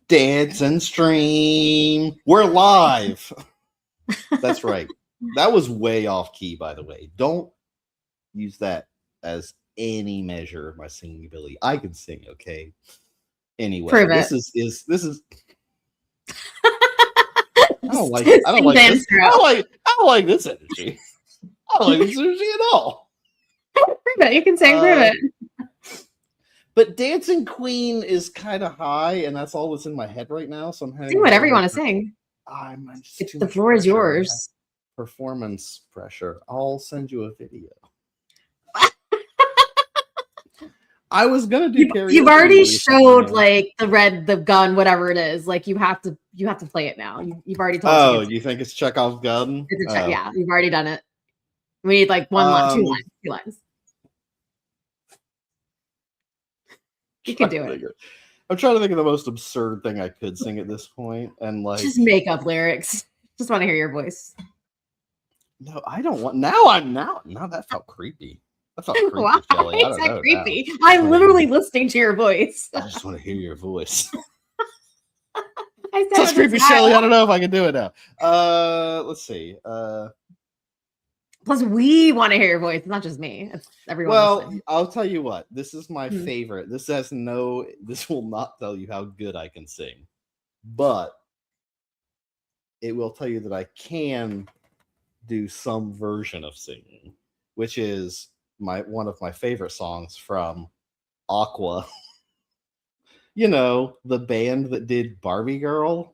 Dance and stream. We're live. That's right. That was way off key, by the way. Don't use that as any measure of my singing ability. I can sing, okay? Anyway, Prove this it. is I don't like this. I don't like this energy. I don't like this energy at all. Prove it. You can sing. Prove it. But Dancing Queen is kind of high, and that's all that's in my head right now. So I'm having Sing whatever you want to sing. The floor is yours. Performance pressure. I'll send you a video. I was gonna do karaoke. You've already showed like the gun, whatever it is. Like you have to play it now. You've already told us. Oh, you think it's Chekhov's gun? Yeah, you've already done it. We need like 2 lines. You can do it. I'm trying to think of the most absurd thing I could sing at this point, and like just make up lyrics. Just want to hear your voice. No, I don't want. Now that felt creepy. That felt creepy. Why Shelly. is that creepy? I'm literally listening to your voice. I just want to hear your voice. That's creepy, Shelly. I don't know if I can do it now. Let's see. Plus, we want to hear your voice. It's not just me. It's everyone. Well, listening. I'll tell you what. This is my favorite. This will not tell you how good I can sing, but it will tell you that I can do some version of singing, which is one of my favorite songs from Aqua. You know, the band that did Barbie Girl.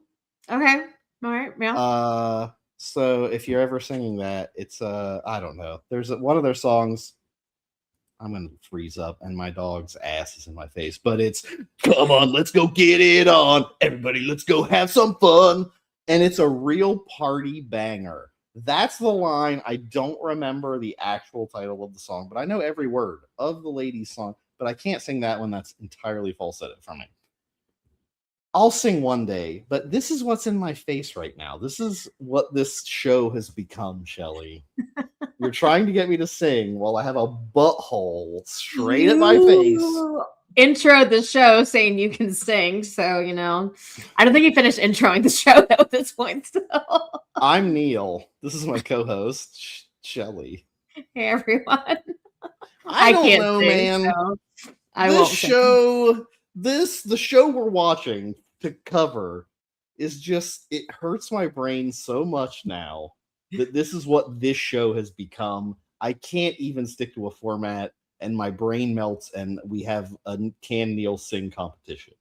Okay. All right. Yeah. So if you're ever singing that, it's I don't know. There's one of their songs. I'm gonna freeze up, and my dog's ass is in my face. But it's "Come on, let's go get it on, everybody. Let's go have some fun," and it's a real party banger. That's the line. I don't remember the actual title of the song, but I know every word of the lady's song. But I can't sing that one. That's entirely falsetto for me. I'll sing one day, but this is what's in my face right now. This is what this show has become, Shelly. You're trying to get me to sing while I have a butthole straight at my face. Intro the show saying you can sing, so you know. I don't think you finished introing the show at this point still. I'm Neil. This is my co-host, Shelly. Hey everyone. I can't know, sing, man. So I won't show the show we're watching to cover is just, it hurts my brain so much now that this is what this show has become. I can't even stick to a format, and my brain melts, and we have a Can Neil sing competition.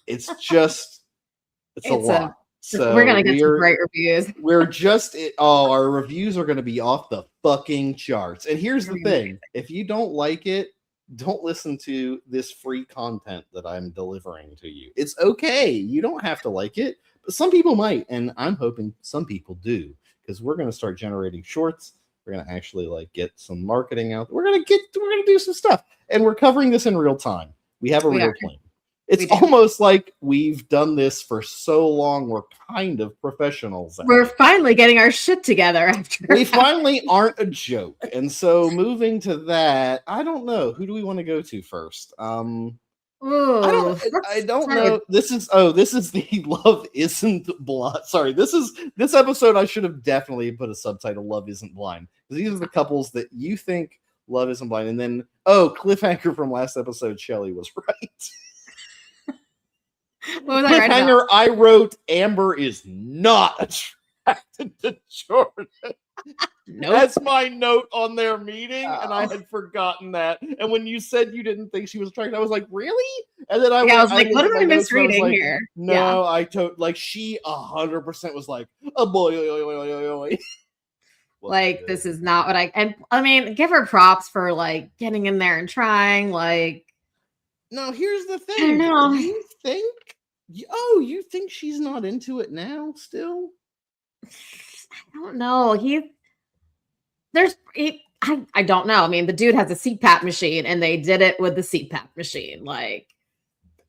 It's a lot. So we're gonna get some great reviews. Our reviews are gonna be off the fucking charts. And here's the thing: if you don't like it, don't listen to this free content that I'm delivering to you. It's okay. You don't have to like it, but some people might, and I'm hoping some people do, because we're going to start generating shorts. We're going to actually get some marketing out. We're going to do some stuff, and we're covering this in real time. We have a real plan. It's almost like we've done this for so long. We're kind of professionals. We're finally getting our shit together after. We finally aren't a joke. And so moving to that, I don't know. Who do we want to go to first? I don't know. This is the Love Isn't Blind. Sorry, this episode I should have definitely put a subtitle, Love Isn't Blind. Because these are the couples that you think Love Isn't Blind. And then, cliffhanger from last episode, Shelly was right. What was cliffhanger, I wrote Amber is not attracted to Jordan. Nope. That's my note on their meeting, and I had forgotten that. And when you said you didn't think she was attracted, I was like, really? And then I was like, what am I misreading here? No, she 100% was like, oh boy. Like, this is not what I mean, give her props for getting in there and trying. No, here's the thing. I don't know. You think she's not into it now still? I don't know. I don't know. I mean, the dude has a CPAP machine, and they did it with the CPAP machine.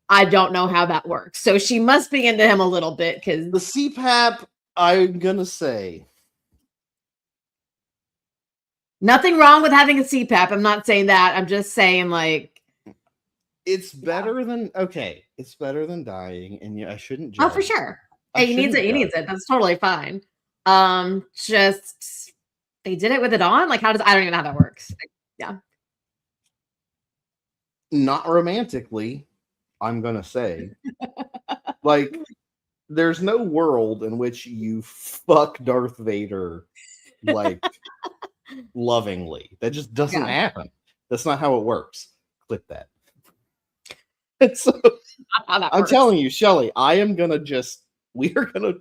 I don't know how that works. So she must be into him a little bit, because the CPAP, I'm gonna say, nothing wrong with having a CPAP. I'm not saying that. I'm just saying It's better than okay. It's better than dying, and I shouldn't Oh, judge. for sure. I He needs shouldn't it. He needs it. That's totally fine. Just they did it with it on. Like, how does I don't even know how that works. Like, yeah. Not romantically, I'm gonna say. Like, there's no world in which you fuck Darth Vader like lovingly. That just doesn't Yeah. happen. That's not how it works. Clip that. So, How that I'm works. telling you, Shelly, we are gonna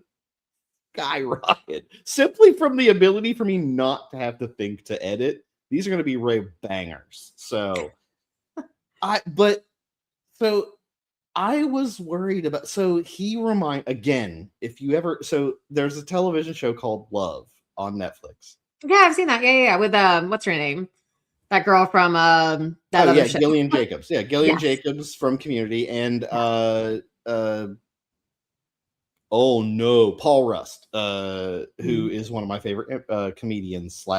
skyrocket simply from the ability for me not to have to think to edit. These are gonna be rave bangers. So I was worried about again, if you ever there's a television show called Love on Netflix. Yeah, I've seen that. Yeah. With what's her name? That girl from that other show. Gillian Jacobs. Yeah, Gillian Yes. Jacobs from Community and oh no, Paul Rust, who is one of my favorite comedians /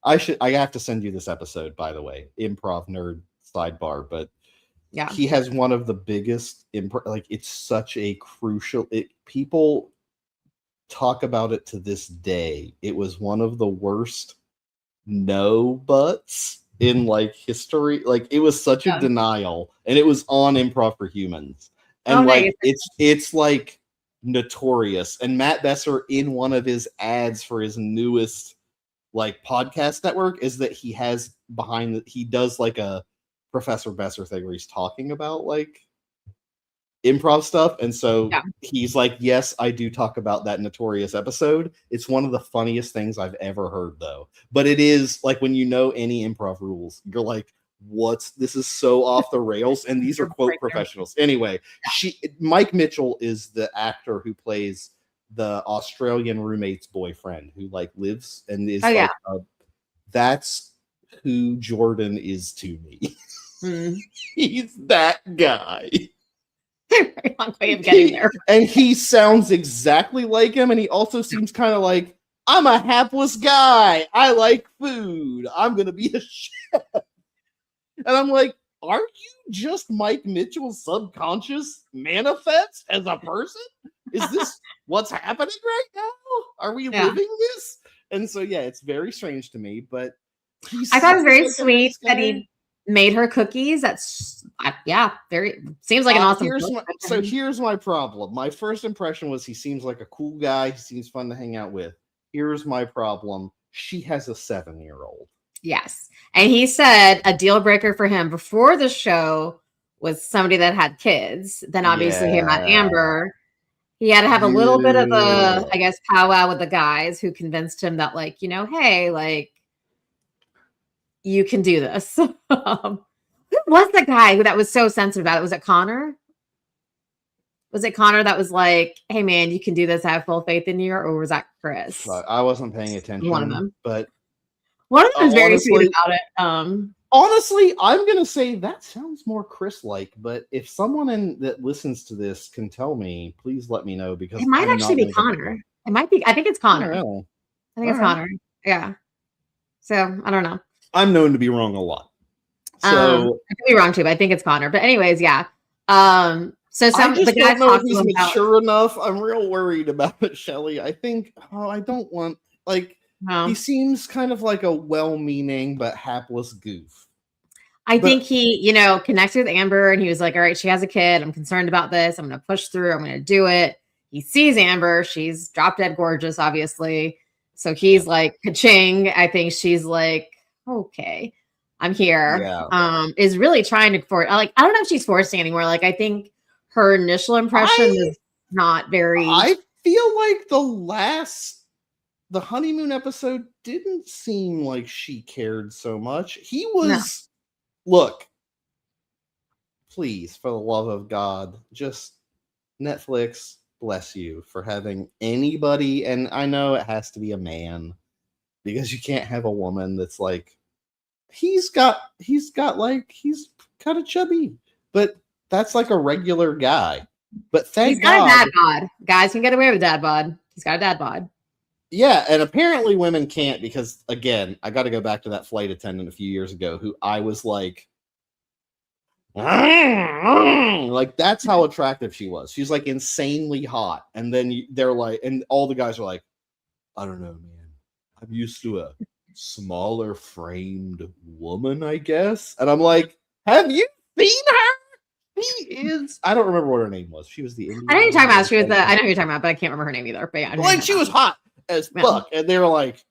I have to send you this episode, by the way, improv nerd sidebar, but Yeah. he has one of the biggest it's such a crucial people talk about it to this day. It was one of the worst no buts in like history. Like it was such a denial, and it was on Improv for Humans. And nice. it's like notorious. And Matt Besser, in one of his ads for his newest like podcast network, is that he does like a Professor Besser thing where he's talking about like improv stuff. And so he's like, yes, I do talk about that notorious episode. It's one of the funniest things I've ever heard, though. But it is like when you know any improv rules, you're like, this is so off the rails. And these are quote professionals. Anyway, Mike Mitchell is the actor who plays the Australian roommate's boyfriend who like lives and is that's who Jordan is to me. He's that guy. Very long way of getting there. And he sounds exactly like him, and he also seems kind of like, I'm a hapless guy. I like food. I'm gonna be a chef. And I'm like, are you just Mike Mitchell's subconscious manifest as a person? Is this what's happening right now? Are we living this? And so it's very strange to me, but I thought it was very sweet that he made her cookies. That's very seems like an awesome. Here's my problem. My first impression was he seems like a cool guy. He seems fun to hang out with. Here's my problem. She has a 7-year-old. Yes. And he said a deal breaker for him before the show was somebody that had kids. Then obviously he met Amber. He had to have a little bit of a, I guess, powwow with the guys who convinced him that like, hey, like you can do this. Who was the guy that was so sensitive about it? Was it Connor? Was it Connor that was like, hey man, you can do this, I have full faith in you, or was that Chris? I wasn't paying attention. One of them. But one of them was very sweet about it. Honestly, I'm gonna say that sounds more Chris-like, but if someone that listens to this can tell me, please let me know, because it might actually be Connor. It might be. I think it's Connor. I think it's Connor. Yeah. So I don't know. I'm known to be wrong a lot. So I could be wrong too, but I think it's Connor. But anyways, yeah. So I just don't know if he's mature enough. I'm real worried about it, Shelly. I think I don't want he seems kind of like a well-meaning but hapless goof. I think he, connected with Amber and he was like, all right, she has a kid. I'm concerned about this. I'm going to push through. I'm going to do it. He sees Amber. She's drop dead gorgeous, obviously. So he's like, ka-ching. I think she's like, okay, I'm here. Yeah. Is really trying to I don't know if she's forcing anymore. Like, I think her initial impression was not very. I feel like the honeymoon episode didn't seem like she cared so much. He was, look, please, for the love of God, just Netflix, bless you for having anybody. And I know it has to be a man because you can't have a woman that's like, he's kind of chubby, but that's like a regular guy. But thank God. He's got a dad bod. Guys can get away with dad bod. He's got a dad bod. Yeah, and apparently women can't because, again, I got to go back to that flight attendant a few years ago who I was like, like that's how attractive she was. She's like insanely hot, and then they're like, and all the guys are like, I don't know, man. I'm used to a smaller framed woman, I guess. And I'm like, have you seen her? She is. I don't remember what her name was. She was the Indian. I know you're talking about. She was the. I know who you're talking about, but I can't remember her name either. But yeah, I know Like she was hot as fuck, and they were like,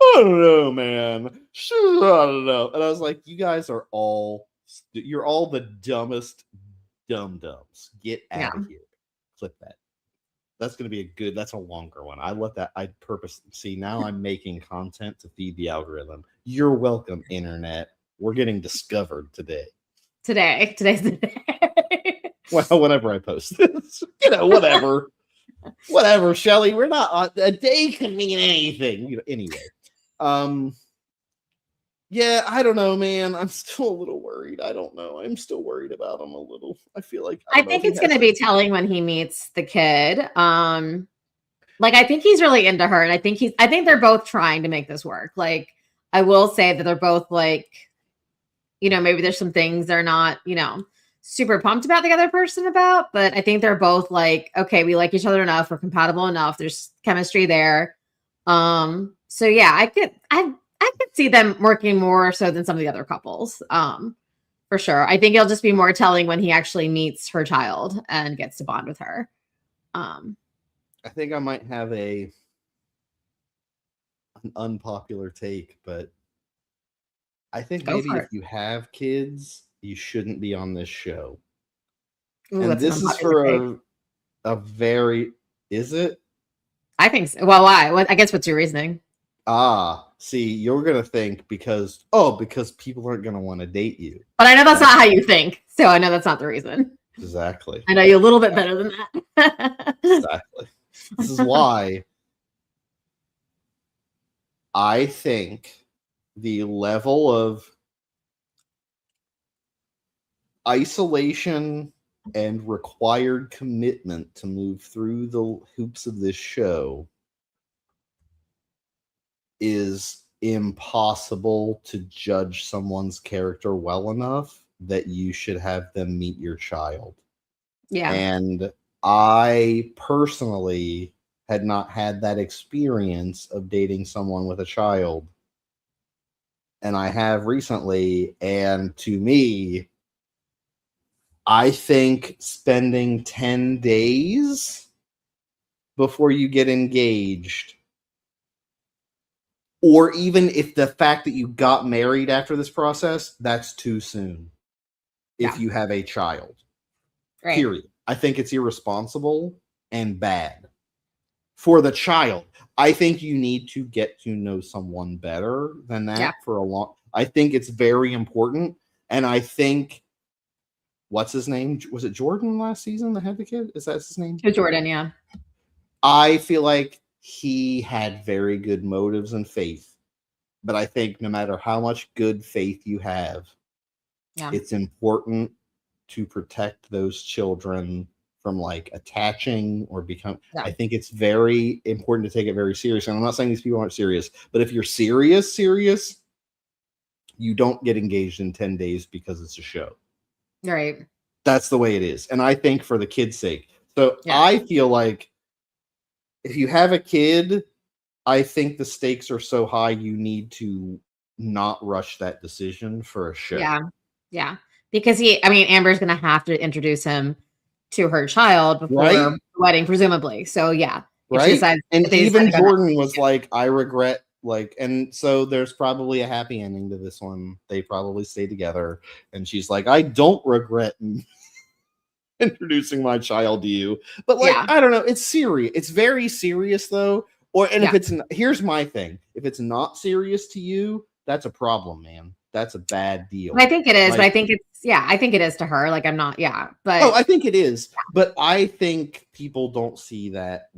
I don't know, man. I don't know. And I was like, you guys are all. You're all the dumbest dum-dums. Get out of here. Clip that. That's going to be that's a longer one. I see, now I'm making content to feed the algorithm. You're welcome, internet. We're getting discovered today. Today's the day. Well, whenever I post this, whatever. Whatever, Shelly. We're not on a day can mean anything. Anyway. Yeah, I don't know, man. I'm still a little worried. I don't know. I'm still worried about him a little. I feel like I think it's going to be telling when he meets the kid. Like I think he's really into her, and I think they're both trying to make this work. Like I will say that they're both like, maybe there's some things they're not, super pumped about the other person about, but I think they're both like, okay, we like each other enough, we're compatible enough, there's chemistry there. So yeah, I could see them working more so than some of the other couples. For sure. I think it'll just be more telling when he actually meets her child and gets to bond with her. I think I might have an unpopular take, but I think maybe if you have kids, you shouldn't be on this show. Ooh, and this is for a very, is it? I think so. Well, why? I guess what's your reasoning? See, you're going to think because people aren't going to want to date you. But I know that's not how you think. So I know that's not the reason. Exactly. I know you a little bit better than that. Exactly. This is why I think the level of isolation and required commitment to move through the hoops of this show is impossible to judge someone's character well enough that you should have them meet your child. Yeah. And I personally had not had that experience of dating someone with a child. And I have recently. And to me, I think spending 10 days before you get engaged, or even if the fact that you got married after this process, that's too soon. If you have a child. Right. Period. I think it's irresponsible and bad. For the child, I think you need to get to know someone better than that for a long. I think it's very important. And I think, what's his name? Was it Jordan last season that had the kid? Is that his name? Jordan, yeah. I feel like he had very good motives and faith. But I think no matter how much good faith you have, it's important to protect those children from like attaching or become. I think it's very important to take it very serious. And I'm not saying these people aren't serious, but if you're serious, you don't get engaged in 10 days because it's a show. Right. That's the way it is. And I think for the kid's sake. So I feel like if you have a kid, I think the stakes are so high, you need to not rush that decision for a show. Yeah. Yeah. Because Amber's going to have to introduce him to her child before the wedding, presumably. So yeah. Right. And even Jordan was like, I regret, and so there's probably a happy ending to this one. They probably stay together. And she's like, I don't regret introducing my child to you. But I don't know. It's serious. It's very serious though. If it's, here's my thing. If it's not serious to you, that's a problem, man. That's a bad deal. I think it is, but I think I think it is to her. Like I'm not, but I think it is. But I think people don't see that.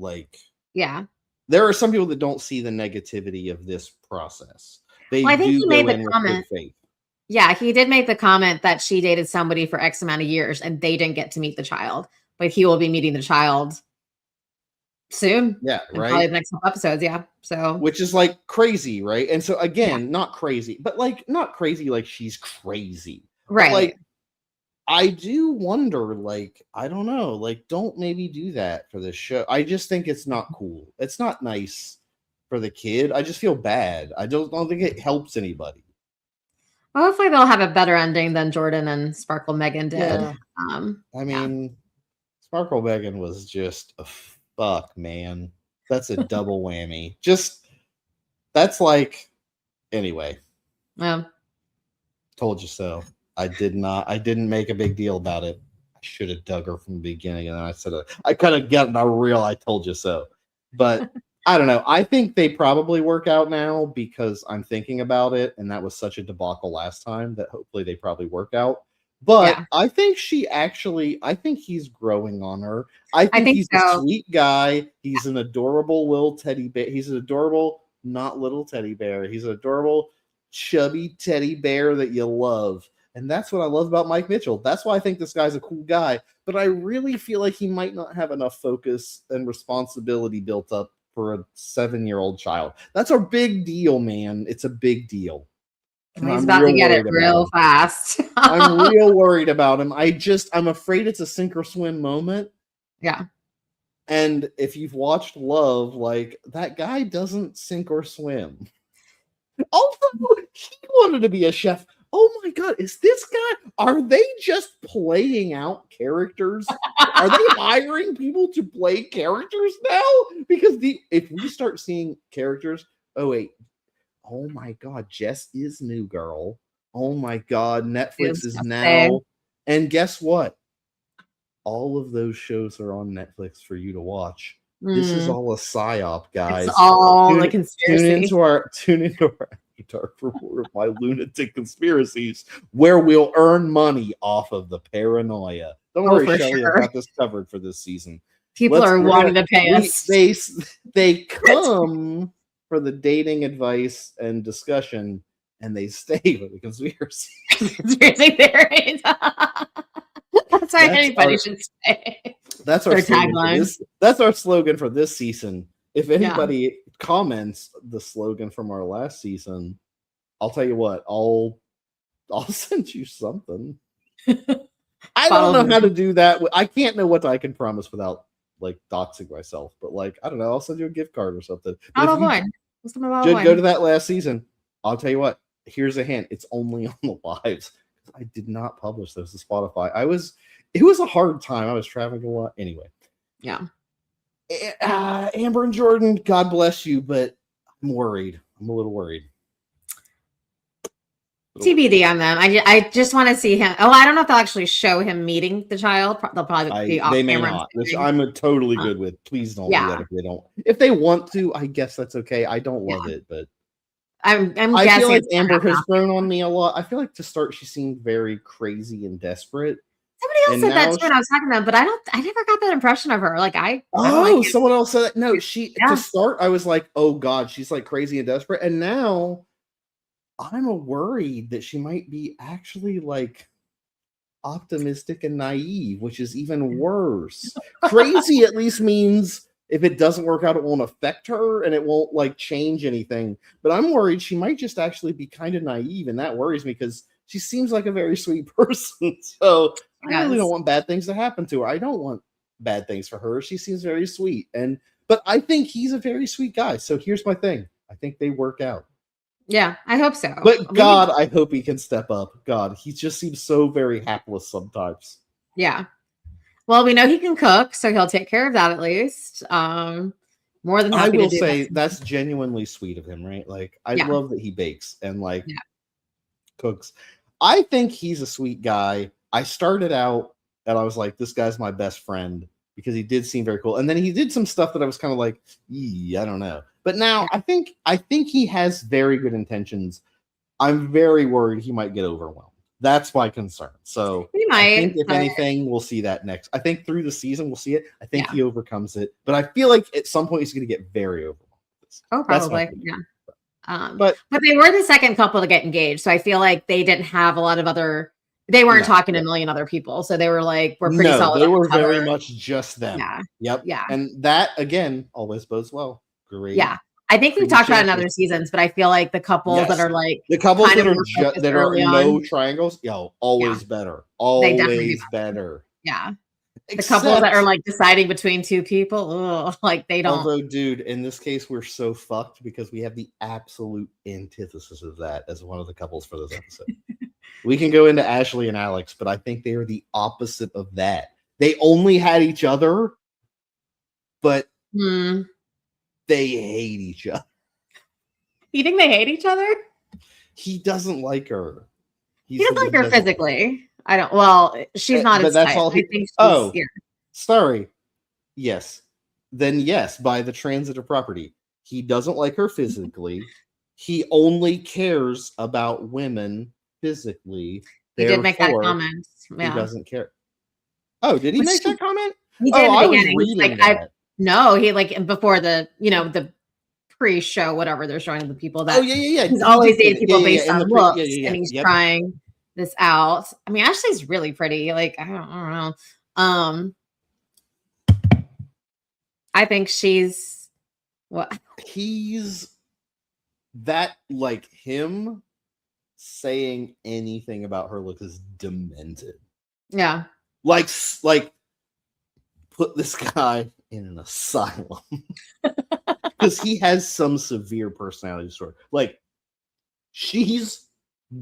There are some people that don't see the negativity of this process. I think he made the comment. Yeah, he did make the comment that she dated somebody for X amount of years and they didn't get to meet the child, but he will be meeting the child soon. Yeah, And right. probably the next couple episodes. Yeah. So Which is like crazy, right? And so yeah. again, not crazy, but like not crazy like she's crazy. But Right. like I do wonder, like, I don't know, like, don't maybe do that for this show. I just think it's not cool. It's not nice for the kid. I just feel bad. I don't think it helps anybody. Well, hopefully they'll have a better ending than Jordan and Sparkle Megan did. Yeah. I Yeah. mean, Sparkle Megan was just a fuck, man. That's a double whammy. Just that's like anyway. Well, Told you so. I didn't make a big deal about it. I should have dug her from the beginning, and then I said I kind of got a real I told you so. But I don't know. I think they probably work out now because I'm thinking about it, and that was such a debacle last time that hopefully they probably work out. But yeah. I think I think he's growing on her. I think he's a so. sweet guy. He's an adorable little teddy bear. He's an adorable, not little teddy bear. He's an adorable, chubby teddy bear that you love. And that's what I love about Mike Mitchell. That's why I think this guy's a cool guy. But I really feel like he might not have enough focus and responsibility built up for a 7-year-old child. That's a big deal, man. It's a big deal. And he's about to get it real fast. I'm real worried about him. I'm afraid it's a sink or swim moment. Yeah. And if you've watched Love, like that guy doesn't sink or swim. Although he wanted to be a chef. Oh my god, is this guy? Are they just playing out characters? Are they hiring people to play characters now? Because if we start seeing characters, oh my god, Jess is New Girl. Oh my god, Netflix is now. And guess what? All of those shows are on Netflix for you to watch. This is all a psyop, guys. It's all a conspiracy. Tune into our Dark for more of my lunatic conspiracies, where we'll earn money off of the paranoia. Don't worry, Shelly, I've got this covered for this season. People are wanting to pay us. They come for the dating advice and discussion, and they stay for the conspiracy. Conspiracy theories. That's why anybody should stay. That's our tagline. That's our slogan for this season. If anybody comments the slogan from our last season, I'll tell you what, I'll send you something. I don't know how to do that. I can't know what I can promise without like doxing myself, but like I don't know, I'll send you a gift card or something. Go to that last season. I'll tell you what, here's a hint. It's only on the lives. I did not publish those to Spotify. It was a hard time. I was traveling a lot. Anyway. Yeah. Amber and Jordan, God bless you, but I'm worried. I'm a little worried. TBD on them. I just want to see him. Oh, I don't know if they'll actually show him meeting the child. They'll probably be off They may camera. not. Which I'm totally good with. Please don't do that if they don't. If they want to, I guess that's okay. I don't love it, but I feel like Amber has grown on me a lot. I feel like to start, she seemed very crazy and desperate. Somebody else said that too when I was talking to them, but I never got that impression of her. Like someone else said that. No, to start, I was like, oh god, she's like crazy and desperate. And now I'm worried that she might be actually like optimistic and naive, which is even worse. Crazy at least means if it doesn't work out, it won't affect her and it won't like change anything. But I'm worried she might just actually be kind of naive, and that worries me because she seems like a very sweet person. So I really don't want bad things to happen to her. I don't want bad things for her. She seems very sweet. But I think he's a very sweet guy. So here's my thing. I think they work out. Yeah, I hope so. But God, I hope he can step up. God, he just seems so very hapless sometimes. Yeah. Well, we know he can cook, so he'll take care of that at least. More than happy I will to do say that. That's genuinely sweet of him, right? Like I love that he bakes and like cooks. I think he's a sweet guy. I started out and I was like, this guy's my best friend because he did seem very cool. And then he did some stuff that I was kind of like, I don't know. But now I think he has very good intentions. I'm very worried he might get overwhelmed. That's my concern. So he might, I think if anything, we'll see that next. I think through the season we'll see it. I think he overcomes it. But I feel like at some point he's going to get very overwhelmed. Oh, probably. Yeah. But they were the second couple to get engaged. So I feel like they didn't have a lot of other They weren't No. talking to a million other people, so they were like, we're pretty No, solid. they on were each very other. much just them. Yeah. Yep. Yeah. And that again always bodes well. Great. Yeah. I think we've talked about it in other seasons, but I feel like the couples that Yes. are like The couples kind that of are more focused that are early no on. triangles, always better. They definitely Always do better. Yeah. The couples that Except, are like deciding between two people, ugh, like they don't. although, dude, in this case, we're so fucked because we have the absolute antithesis of that as one of the couples for this episode. We can go into Ashley and Alex, but I think they are the opposite of that. They only had each other, but they hate each other. You think they hate each other? He doesn't like her. He doesn't like her physically. I don't. Well, she's not his type. All I think she's, sorry. Yes. Then yes, by the transitive property. He doesn't like her physically. He only cares about women physically. He did make that comment. Yeah. He doesn't care. Oh, did he make that comment? He did. I was reading that. No, he like before the the pre-show, whatever they're showing the people that. Yeah. He's always dating people based on looks, and he's trying this out. I mean, Ashley's really pretty. Like I don't know. I think she's what he's that like him saying anything about her look is demented. Yeah. Like put this guy in an asylum because he has some severe personality disorder. Like she's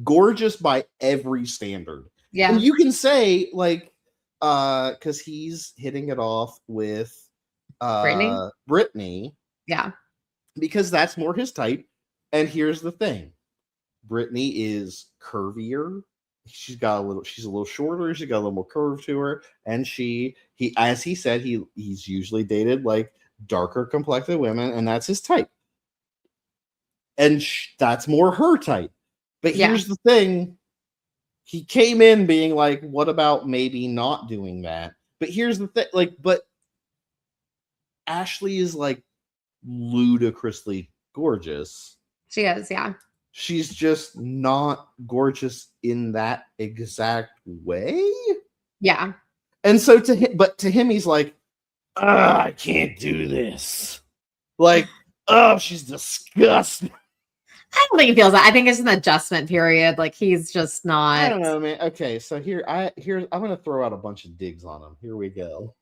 gorgeous by every standard. Yeah. And you can say like because he's hitting it off with Brittany. Yeah. Because that's more his type. And here's the thing. Brittany is curvier. She's a little shorter. She's got a little more curve to her. And as he said, he's usually dated like darker complected women, and that's his type. And that's more her type. But here's the thing. He came in being like, what about maybe not doing that? But here's the thing, but Ashley is like ludicrously gorgeous. She is, yeah. She's just not gorgeous in that exact way. Yeah. And so to him, he's like, I can't do this. Like, she's disgusting. I don't think he feels that. I think it's an adjustment period. Like he's just not. I don't know, man. Okay, so I'm gonna throw out a bunch of digs on him. Here we go.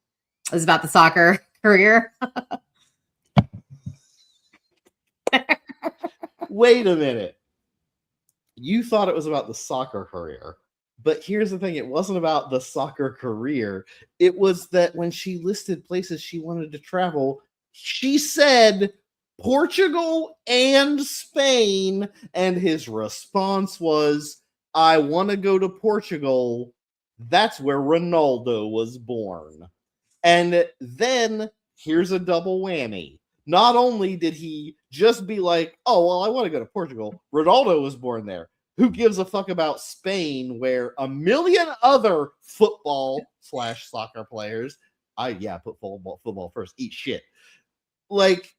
It's about the soccer career. Wait a minute. You thought it was about the soccer career, but here's the thing. It wasn't about the soccer career. It was that when she listed places she wanted to travel, she said Portugal and Spain, and his response was, I want to go to Portugal. That's where Ronaldo was born. And then here's a double whammy. Not only did he just be like, oh, well, I want to go to Portugal. Ronaldo was born there. Who gives a fuck about Spain, where a million other football/soccer players, put football first, eat shit. Like,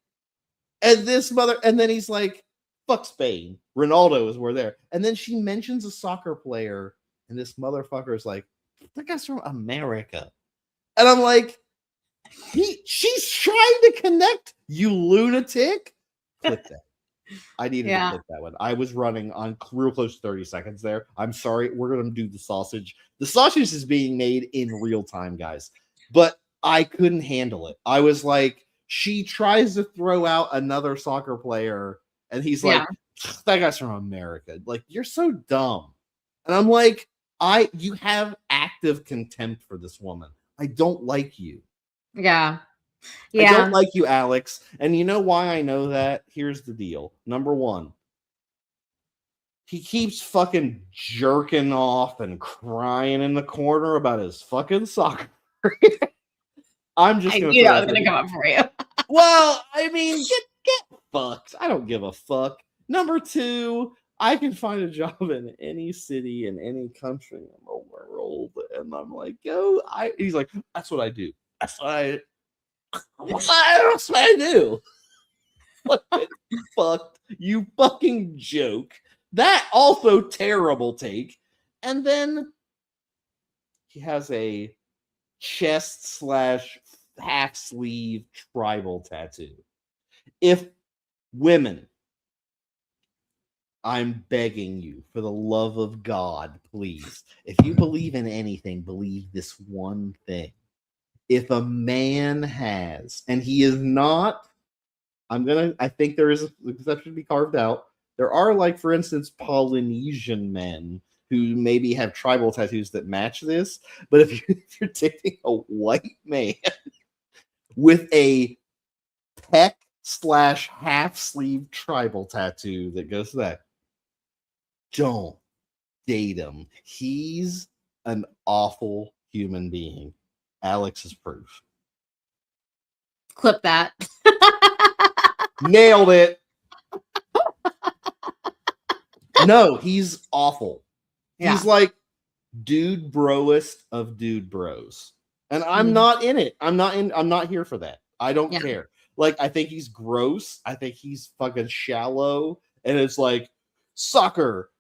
and then he's like, fuck Spain. Ronaldo is where there. And then she mentions a soccer player, and this motherfucker is like, that guy's from America. And I'm like, she's trying to connect, you lunatic. Clip that. I needed to clip that one. I was running on real close to 30 seconds there. I'm sorry. We're going to do the sausage. The sausage is being made in real time, guys. But I couldn't handle it. I was like, she tries to throw out another soccer player, and he's like, that guy's from America. Like, you're so dumb. And I'm like, you have active contempt for this woman. I don't like you. Yeah. I don't like you, Alex. And you know why I know that? Here's the deal. Number one, he keeps fucking jerking off and crying in the corner about his fucking soccer. I'm just going to come up for you. Well, I mean, get fucked. I don't give a fuck. Number two, I can find a job in any city in any country in the world. And I'm like, he's like, that's what I do. That's what I do. Fucked. You fucking joke. That also terrible take. And then he has a chest / half sleeve tribal tattoo. If women, I'm begging you, for the love of God, please, if you believe in anything, believe this one thing. If a man has, and he is not, I think there is an exception to be carved out. There are, like, for instance, Polynesian men who maybe have tribal tattoos that match this. But if you're dating a white man with a pec / half sleeve tribal tattoo that goes to that, don't date him. He's an awful human being. Alex is proof. Clip that. Nailed it. No, he's awful. Yeah. He's like dude broest of dude bros. And I'm not in it. I'm not here for that. I don't care. Like, I think he's gross. I think he's fucking shallow. And it's like, soccer,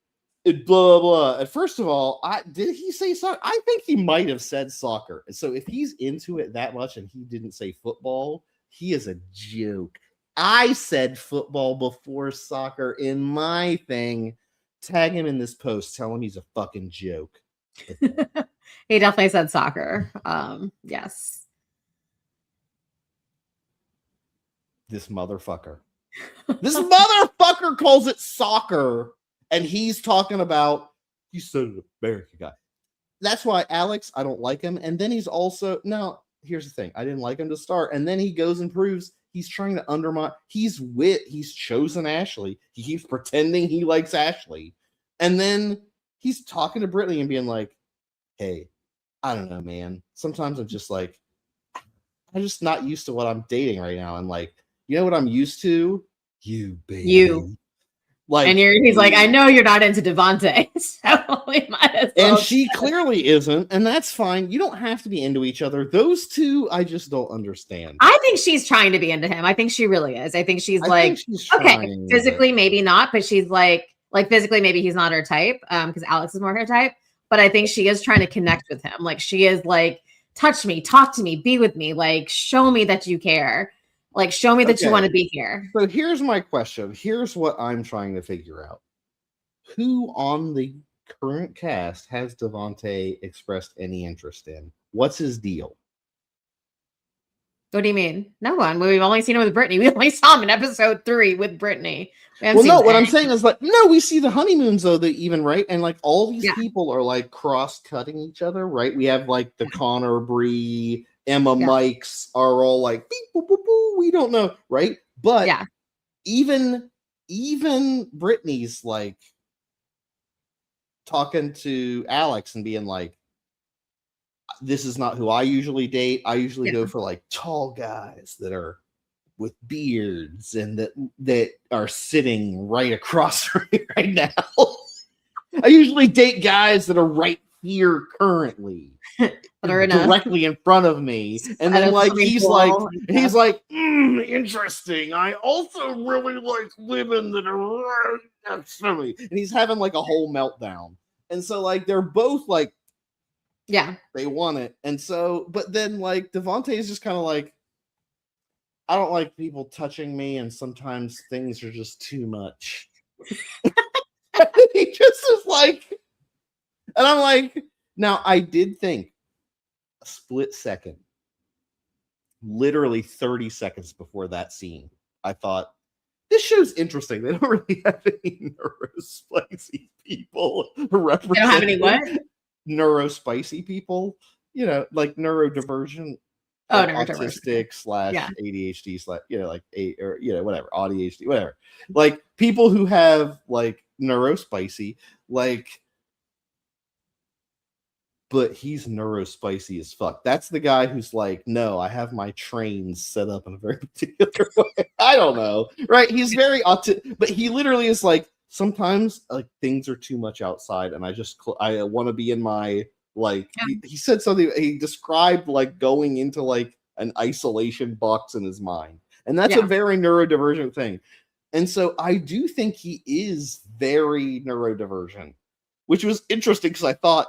blah, blah, blah. And first of all, did he say soccer? I think he might have said soccer. So if he's into it that much and he didn't say football, he is a joke. I said football before soccer in my thing. Tag him in this post. Tell him he's a fucking joke. He definitely said soccer. Yes. This motherfucker. This motherfucker calls it soccer, and he's talking about, you said an American guy. That's why, Alex, I don't like him. And then he's also, now, here's the thing. I didn't like him to start. And then he goes and proves he's trying to undermine. He's chosen Ashley. He keeps pretending he likes Ashley. And then he's talking to Brittany and being like, hey, I don't know, man. Sometimes I'm just like, I'm just not used to what I'm dating right now. And like, you know what I'm used to? You, baby. You. Like, and he's like, I know you're not into Devontae, so we might as well. And she clearly isn't, and that's fine. You don't have to be into each other. Those two, I just don't understand. I think she's trying to be into him. I think she really is. I think she's okay, physically maybe not, but she's like physically maybe he's not her type, because Alex is more her type. But I think she is trying to connect with him. Like, she is like, touch me, talk to me, be with me, like, show me that you care. Like, show me that you want to be here. So here's my question. Here's what I'm trying to figure out. Who on the current cast has Devontae expressed any interest in? What's his deal? What do you mean? No one. We've only seen him with Brittany. We only saw him in episode 3 with Brittany. Well, no, what I'm saying is, like, no, we see the honeymoons, though, right? And, like, all these people are, like, cross-cutting each other, right? We have, like, the Connor, Bree, Emma, Mikes are all like, beep, boop, boop, boop, we don't know, right? But even Brittany's, like, talking to Alex and being like, this is not who I usually date. I usually go for, like, tall guys that are with beards and that are sitting right across from me right now. I usually date guys that are right here currently. Directly in front of me, and then like he's like interesting. I also really like women that are right next to me, and he's having like a whole meltdown. And so like they're both like, they want it. And so, but then like Devontae is just kind of like, I don't like people touching me, and sometimes things are just too much. He just is like, and I'm like, now I did think a split second, literally 30 seconds before that scene, I thought, this show's interesting. They don't really have any neurospicy people represented. They don't have any what? Neurospicy people, you know, like neurodivergent. Autistic / ADHD / like or whatever, ADHD, whatever, like people who have like neurospicy, like, but he's neurospicy as fuck. That's the guy who's like, no, I have my trains set up in a very particular way. I don't know, right? He's very but he literally is like, sometimes like things are too much outside, and I want to be in my, like, he said something, he described like going into like an isolation box in his mind. And that's a very neurodivergent thing. And so I do think he is very neurodivergent, which was interesting because I thought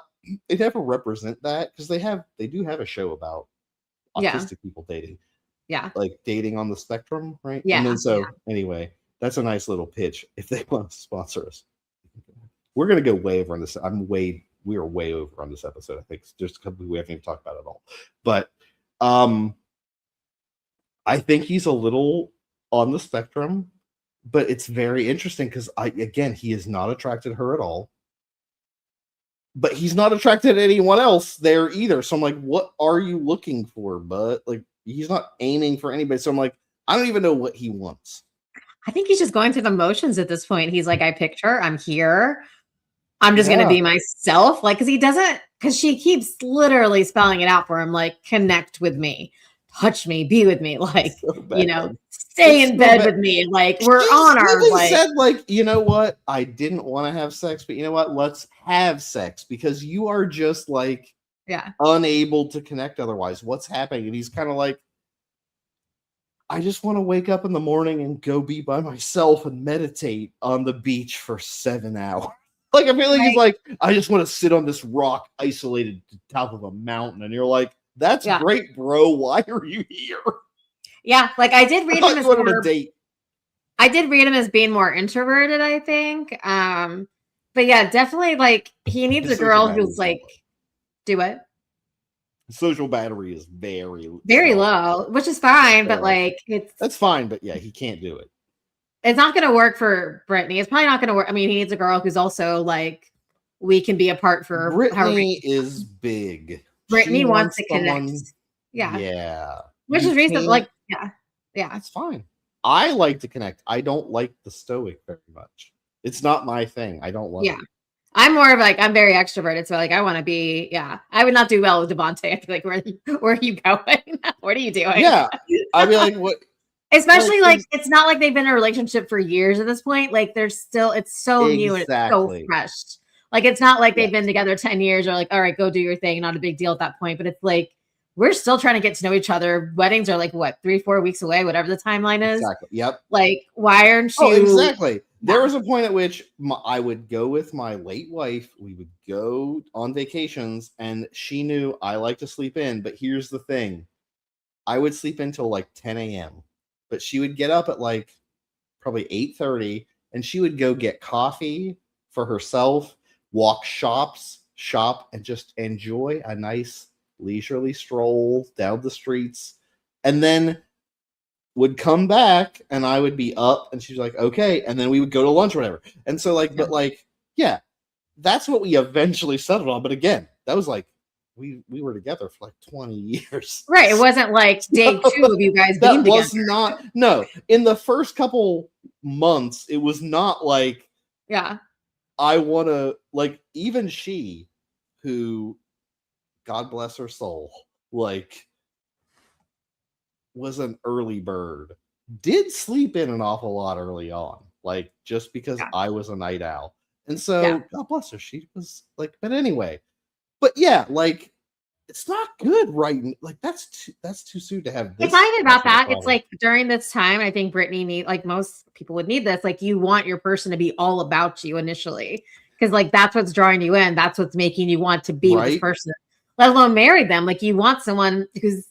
represent that because they do have a show about autistic people dating. Yeah. Like dating on the spectrum, right? Yeah. And then anyway, that's a nice little pitch if they want to sponsor us. We're gonna go way over on this. We are way over on this episode. I think there's a couple we haven't even talked about at all. But I think he's a little on the spectrum, but it's very interesting because he is not attracted to her at all. But he's not attracted to anyone else there either. So I'm like, what are you looking for, bud? Like, he's not aiming for anybody. So I'm like, I don't even know what he wants. I think he's just going through the motions at this point. He's like, I picked her. I'm here. I'm just going to be myself. Like, because she keeps literally spelling it out for him. Like, connect with me, touch me, be with me. Like, stay in bed with me. Like, we're on our, like, said, like, you know what? I didn't want to have sex, but you know what? Let's have sex because you are just like, unable to connect otherwise. What's happening? And he's kind of like, I just want to wake up in the morning and go be by myself and meditate on the beach for 7 hours. Like, I feel like he's like, I just want to sit on this rock isolated to the top of a mountain. And you're like, that's great, bro. Why are you here? Yeah, like I did read him as more, I did read him as being more introverted, I think. But yeah, definitely like he needs a girl who's like, do what? Social battery is very low, which is fine, but like that's fine, but yeah, he can't do it. It's not going to work for Brittany. It's probably not going to work. I mean, he needs a girl who's also like, we can be apart for. Brittany is big. Brittany wants to connect. Yeah. Which is reasonable. Like, yeah. That's fine. I like to connect. I don't like the stoic very much. It's not my thing. I don't love it. I'm more of like, I'm very extroverted. So like, I want to be, I would not do well with Devontae. I'd be like, where are you going? What are you doing? Yeah. I'd be like, what? Especially like, it's not like they've been in a relationship for years at this point. Like it's so new and it's so fresh. Like, it's not like they've been together 10 years or like, all right, go do your thing. Not a big deal at that point. But it's like, we're still trying to get to know each other. Weddings are like, what, 3-4 weeks away, whatever the timeline is. Exactly. Yep. Like, why aren't you? Oh, exactly. There was a point at which I would go with my late wife. We would go on vacations and she knew I like to sleep in. But here's the thing. I would sleep until like 10 a.m. But she would get up at like probably 8:30 and she would go get coffee for herself, shop, and just enjoy a nice leisurely stroll down the streets, and then would come back and I would be up and she's like, okay. And then we would go to lunch or whatever. And so like, but like, yeah, that's what we eventually settled on. But again, that was like, we were together for like 20 years. Right. It wasn't like day 2 of you guys being together. Was not, no. In the first couple months, it was not like, I want to, like, even she, who, God bless her soul, like, was an early bird, did sleep in an awful lot early on, like, just because I was a night owl. And so, God bless her, she was like, but anyway. But yeah, like, it's not good, right? Like, that's too soon to have this. It's not even about that. It's like during this time, I think Brittany like most people would need this. Like, you want your person to be all about you initially. Because like that's what's drawing you in. That's what's making you want to be with this person, let alone marry them. Like, you want someone who's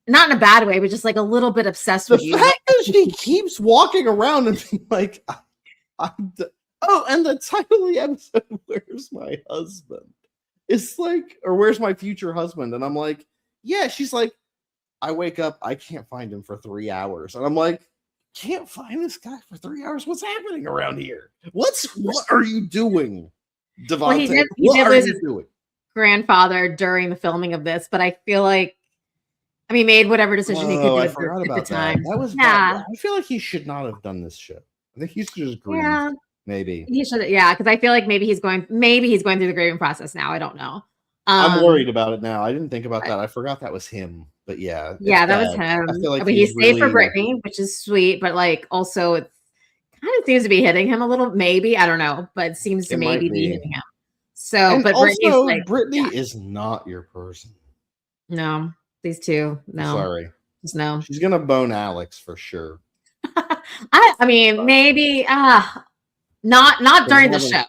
not in a bad way, but just like a little bit obsessed with you. The fact that she keeps walking around and being like, oh, and the title of the episode, Where's My Husband? It's like, or where's my future husband? And I'm like, yeah, she's like, I wake up, I can't find him for 3 hours. And I'm like, can't find this guy for 3 hours? What's happening around here? What are you doing, Devontae? Well, he did lose his grandfather during the filming of this, but I feel like, I mean, made whatever decision he could do at the time. That was bad. I feel like he should not have done this shit. I think he's just grieved. Yeah. Maybe he should, because I feel like maybe he's going through the grieving process now. I don't know. I'm worried about it now. I didn't think about that. I forgot that was him. But yeah, that was him. I feel like but he stayed for Brittany, which is sweet. But like, also, it kind of seems to be hitting him a little. Maybe, I don't know, but it seems to maybe be hitting him. So, and but also, Brittany is not your person. No, these two. No, sorry, just no. She's gonna bone Alex for sure. I mean, maybe. Not during the show.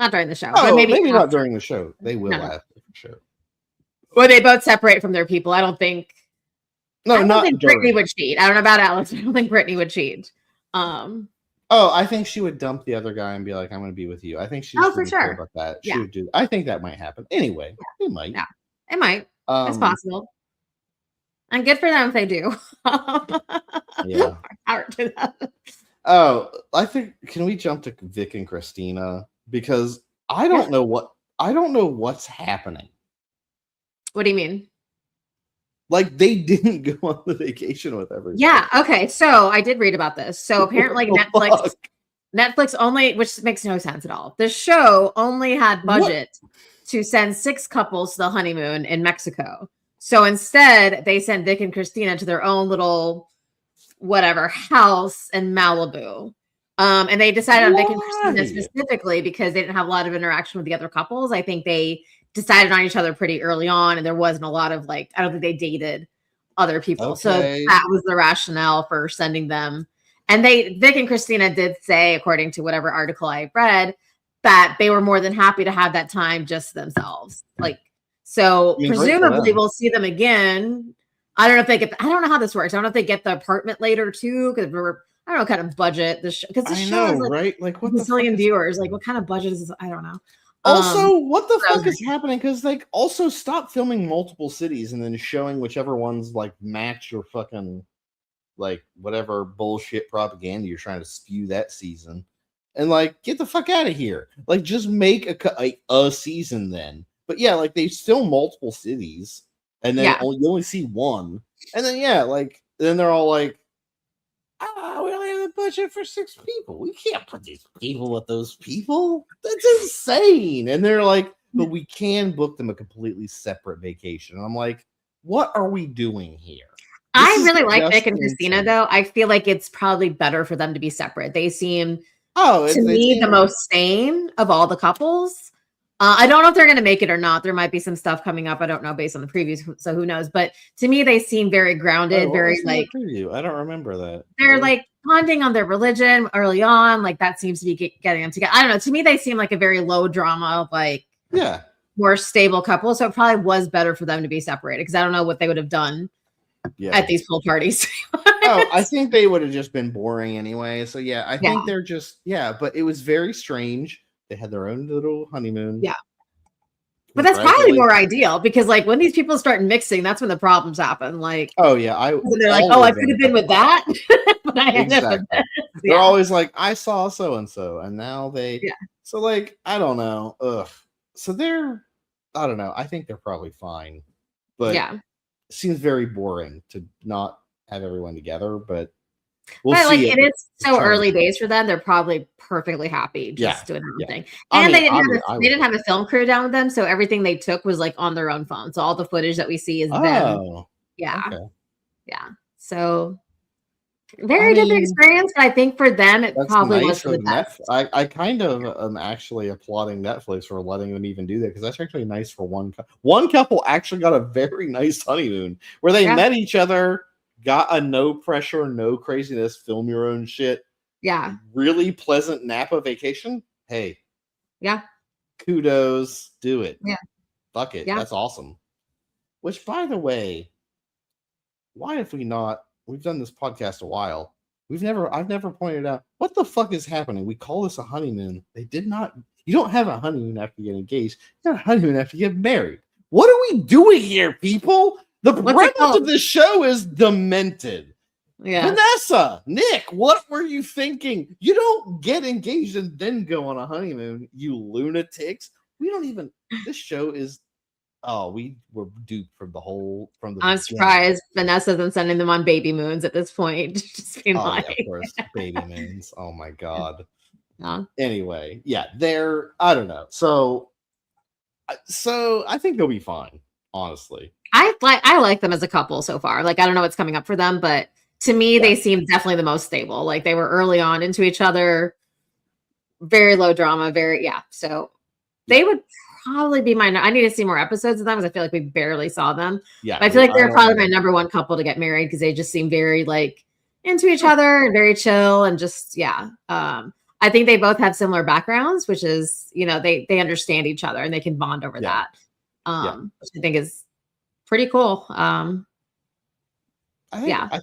Not during the show. Oh, but maybe not during the show. They will have. Sure. Well, they both separate from their people. I don't think Brittany would cheat. I don't know about Alex. I don't think Brittany would cheat. I think she would dump the other guy and be like, "I'm going to be with you." I think she just for didn't care sure. about that. Yeah. She would do. I think that might happen. Anyway, it might. Yeah, it might. It's possible. And good for them if they do. Yeah. Power to them. Oh, I think can we jump to Vic and Christina because I don't know what's happening. What do you mean? Like they didn't go on the vacation with everyone. Yeah. Okay. So I did read about this. So apparently Netflix only, which makes no sense at all. The show only had budget to send 6 couples to the honeymoon in Mexico. So instead, they sent Vic and Christina to their own little house in Malibu. And they decided on Vic and Christina specifically because they didn't have a lot of interaction with the other couples. I think they decided on each other pretty early on, and there wasn't a lot of I don't think they dated other people. Okay. So that was the rationale for sending them. And Vic and Christina did say, according to whatever article I read, that they were more than happy to have that time just themselves. So presumably we'll see them again. I don't know if I don't know how this works. I don't know if they get the apartment later too, because I don't know what kind of budget the show. Because the show is right? Like what bazillion viewers. What kind of budget is this? I don't know. Also, what the fuck is happening? Because also stop filming multiple cities and then showing whichever ones match your fucking whatever bullshit propaganda you're trying to spew that season, and get the fuck out of here. Just make a season then. But yeah, they film multiple cities, and then you only see one, and then then they're all we only have a budget for 6 people. We can't put these people with those people. That's insane. And they're but we can book them a completely separate vacation. And I'm like, what are we doing here? I really like Vic and Christina, though. I feel like it's probably better for them to be separate. They seem, to me, the most sane of all the couples. I don't know if they're going to make it or not. There might be some stuff coming up. I don't know based on the previews, so who knows? But to me, they seem very grounded, very preview. I don't remember that. They're bonding on their religion early on. That seems to be getting them together. I don't know. To me, they seem like a very low drama, more stable couple. So it probably was better for them to be separated because I don't know what they would have done at these pool parties. I think they would have just been boring anyway. So yeah, I think they're just but it was very strange. They had their own little honeymoon. Yeah. But that's probably more ideal because when these people start mixing, that's when the problems happen. They're I could have been with that. But I ended up with this. They're always I saw so-and-so and now they so I don't know. Ugh. So I don't know. I think they're probably fine. But it seems very boring to not have everyone together, but we'll see. It is so early days for them. They're probably perfectly happy just doing everything. And they didn't have a film crew down with them, so everything they took was on their own phone. So all the footage that we see is them. Yeah. Okay. Yeah. So very different experience, but I think for them it probably was for the best. I kind of am actually applauding Netflix for letting them even do that because that's actually nice for one couple actually got a very nice honeymoon where they met each other, got a no pressure, no craziness, film your own shit. Yeah. Really pleasant Napa vacation. Hey. Yeah. Kudos. Do it. Yeah. Fuck it. Yeah. That's awesome. Which, by the way, why have we not? We've done this podcast a while. I've never pointed out what the fuck is happening. We call this a honeymoon. You don't have a honeymoon after you get engaged. You have a honeymoon after you get married. What are we doing here, people? The premise of the show is demented. Yeah. Vanessa, Nick, what were you thinking? You don't get engaged and then go on a honeymoon, you lunatics. This show is we were duped I'm surprised Vanessa isn't sending them on baby moons at this point. Just being of course, baby moons. Oh my god. Anyway, I don't know. So I think they'll be fine, honestly. I like them as a couple so far. I don't know what's coming up for them, but to me, they seem definitely the most stable. They were early on into each other, very low drama, So they would probably be I need to see more episodes of them because I feel like we barely saw them. Yeah, but I feel like they're probably my number one couple to get married because they just seem very into each other and very chill and just I think they both have similar backgrounds, which is they understand each other and they can bond over that. which I think is pretty cool. I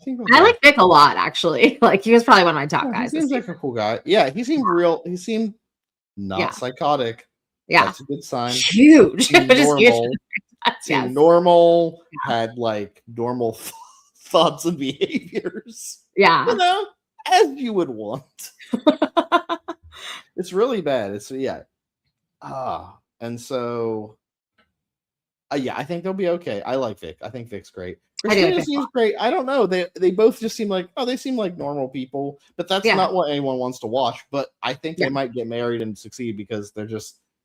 think I like Vic a lot, actually. Like, he was probably one of my top guys. He seems like a cool guy. Yeah, he seemed real. He seemed not psychotic. Yeah, that's a good sign. Huge, Seemed normal. Seemed normal. Had like normal thoughts and behaviors. Yeah, you know, as you would want. It's really bad. It's and so. I think they'll be okay. I like Vic. I think Vic's great. Christina seems great. I don't know. They both just seem like they seem like normal people, but that's not what anyone wants to watch. But I think they might get married and succeed because they're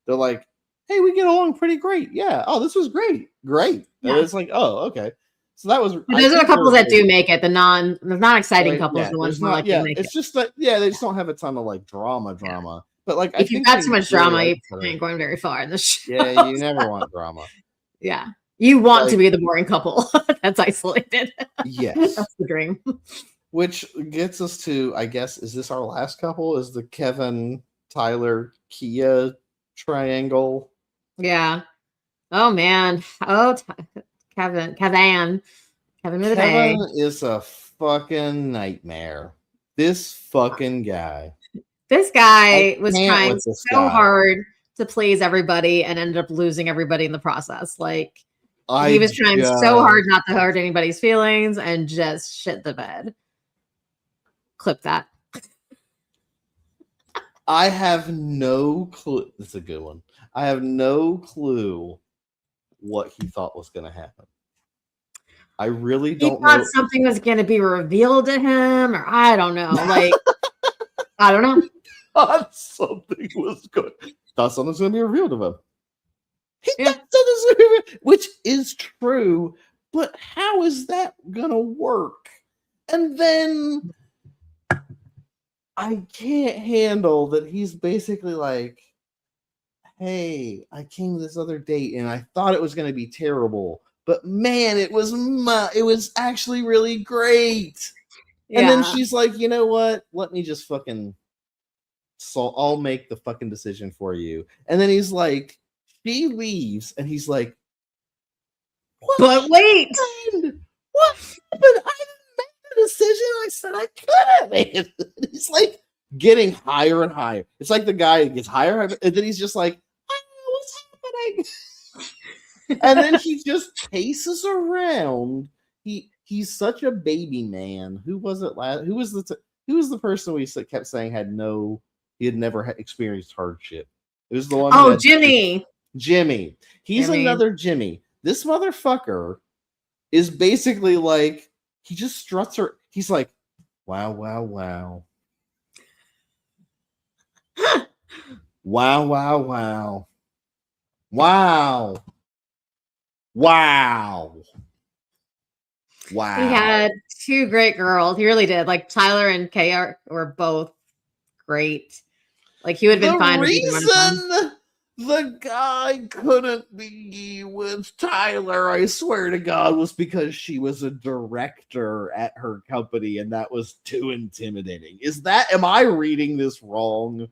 like, hey, we get along pretty great. Yeah. Oh, this was great. Great. Yeah. And it's like, oh, okay. So that was. Those are the couples that do make it. The non exciting couples, the ones more like make it. It's just that they just don't have a ton of like drama. But like, if you've got too much drama, you ain't going very far in this show. Yeah, you never want drama. Yeah. You want to be the boring couple that's isolated. Yes. That's the dream. Which gets us to, I guess, is this our last couple? Is the Kevin, Tyler, Kia triangle? Yeah. Oh, man. Oh, Kevin is a fucking nightmare. This fucking guy. This guy was trying so hard to please everybody and ended up losing everybody in the process. Like, he was trying so hard not to hurt anybody's feelings and just shit the bed. Clip that. I have no clue. That's a good one. I have no clue what he thought was going to happen. I really don't know. He thought something was going to be revealed to him, or I don't know. Like, I don't know. Thought something was good. Thought something's going to be revealed to him. Which is true, but how is that going to work? And then I can't handle that he's basically like, hey, I came to this other date and I thought it was going to be terrible, but man, it was actually really great. Yeah. And then she's like, you know what? Let me just fucking, so I'll make the fucking decision for you. And then he's like, she leaves and he's like, but wait, what happened? I didn't make the decision I said I could have made. He's like getting higher and higher. It's like the guy gets higher and then he's just like, I don't know what's happening. And then he just paces around. He's such a baby man. Who was it last? Who was the person we kept saying he had never experienced hardship? It was the one. Oh, Jimmy. He's another Jimmy. This motherfucker is basically like, he just struts her. He's like, wow, wow, wow. Wow, wow, wow. Wow. Wow. Wow. He had two great girls. He really did. Like, Tyler and Kay were both great. Like, he would have been fine. The guy couldn't be with Tyler, I swear to God, was because she was a director at her company and that was too intimidating. Am I reading this wrong?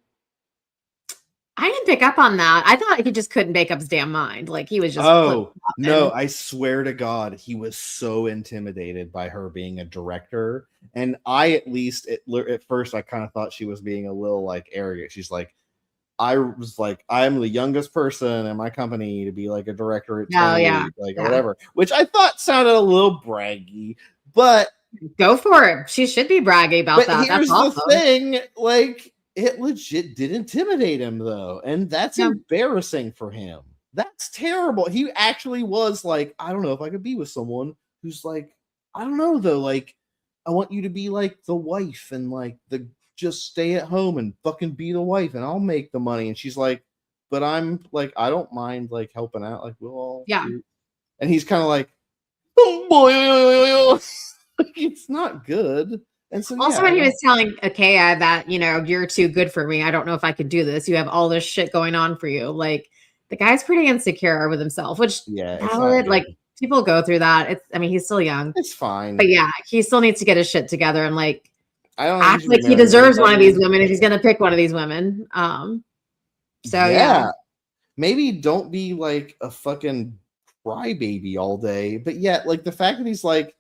I didn't pick up on that. I thought he just couldn't make up his damn mind. Like, he was just. Oh, no, I swear to God, he was so intimidated by her being a director. And I, at least at first, I kind of thought she was being a little like arrogant. She's like, I was like, I'm the youngest person in my company to be like a director at 28, whatever, which I thought sounded a little braggy, but go for it. She should be braggy about that. Here's the thing, like, it legit did intimidate him though, and that's embarrassing for him. That's terrible. He actually was like, I don't know if I could be with someone who's like, I don't know though, like, I want you to be like the wife and like just stay at home and fucking be the wife and I'll make the money. And she's like, but I'm like, I don't mind like helping out. Like, we'll all do. And he's kind of like, oh boy, it's not good. And so also when he was telling Akea that, you're too good for me. I don't know if I could do this. You have all this shit going on for you. Like, the guy's pretty insecure with himself, which valid, like, people go through that. He's still young. It's fine. But yeah, he still needs to get his shit together and like, I don't act like he deserves one of these women if he's going to pick one of these women. maybe don't be like a fucking crybaby all day, but yet like the fact that he's like,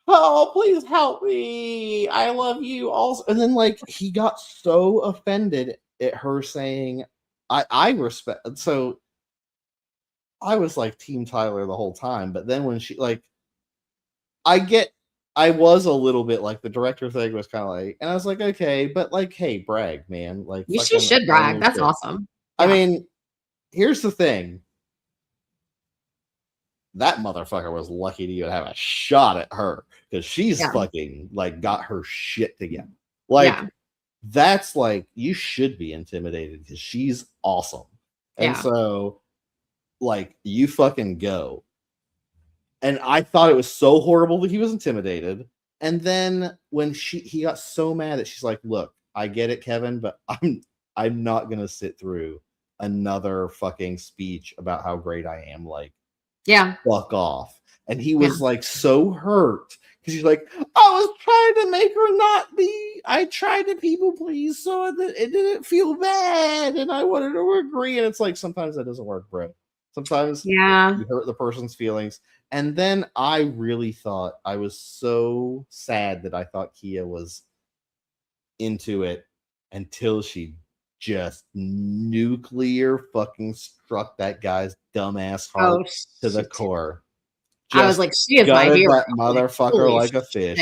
oh, please help me, I love you also, and then like he got so offended at her saying, I respect, so I was like Team Tyler the whole time, but then when she like, I get, I was a little bit like the director thing was kind of like, and I was like, okay, but like, hey, brag, man, like She fucking should own brag. your That's shit. awesome. I Yeah. mean, here's the thing. That motherfucker was lucky to even have a shot at her because she's fucking like got her shit together. Like, that's like, you should be intimidated because she's awesome. And so, like, you fucking go. And I thought it was so horrible that he was intimidated. And then when he got so mad that she's like, look, I get it, Kevin, but I'm not gonna sit through another fucking speech about how great I am. Like, fuck off. And he was like so hurt because he's like, I was trying to make her not be, I tried to people please so that it didn't feel bad and I wanted to agree. And it's like, sometimes that doesn't work, bro. Sometimes you hurt the person's feelings. And then I really thought, I was so sad that I thought Kia was into it until she just nuclear fucking struck that guy's dumbass heart to the core. I was like, she is my hero. That motherfucker like a fish.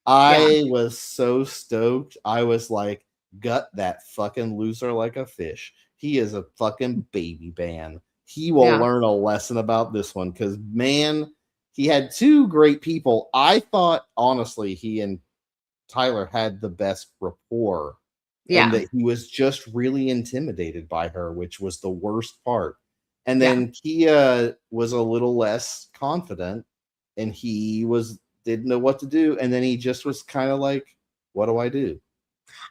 I was so stoked. I was like, gut that fucking loser like a fish. He is a fucking baby man. He will learn a lesson about this one because, man, he had two great people. I thought, honestly, he and Tyler had the best rapport. And that he was just really intimidated by her, which was the worst part. And then Kia was a little less confident and he didn't know what to do. And then he just was kind of like, what do I do?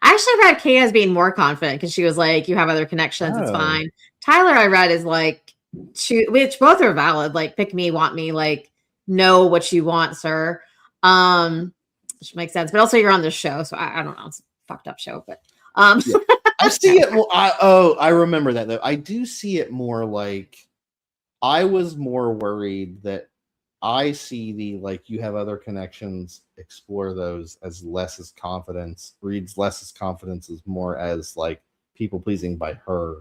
I actually read Kia as being more confident because she was like, you have other connections. It's fine. Tyler, I read is like, which both are valid. Like, pick me, want me, like, know what you want, sir. Which makes sense. But also you're on this show. So I don't know. It's a fucked up show, but I see it. Well, I remember that though. I do see it more like, I was more worried that I see the, like, you have other connections, explore those as less as confidence, reads less as confidence as more as like people pleasing by her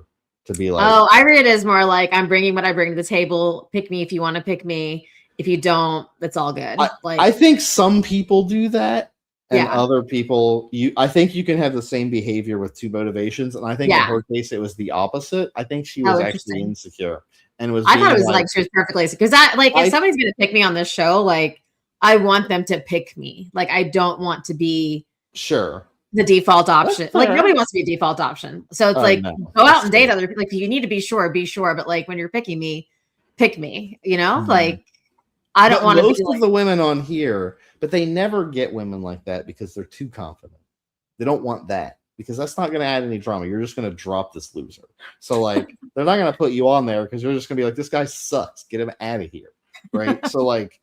to be like, oh, I read it as more like, I'm bringing what I bring to the table. Pick me if you want to pick me. If you don't, it's all good. I think some people do that. And other people, I think you can have the same behavior with two motivations. And I think in her case, it was the opposite. I think she was actually insecure and was. I thought it was like she was perfectly, because if somebody's going to pick me on this show, like, I want them to pick me. Like, I don't want to be the default option. Like, nobody wants to be a default option. So it's like, go out and date other people. Like, you need to be sure. But like, when you're picking me, pick me. You know, like, I don't want to be most of the women on here, but they never get women like that because they're too confident. They don't want that because that's not going to add any drama. You're just going to drop this loser. So like, they're not going to put you on there because you're just going to be like, this guy sucks. Get him out of here. Right. So like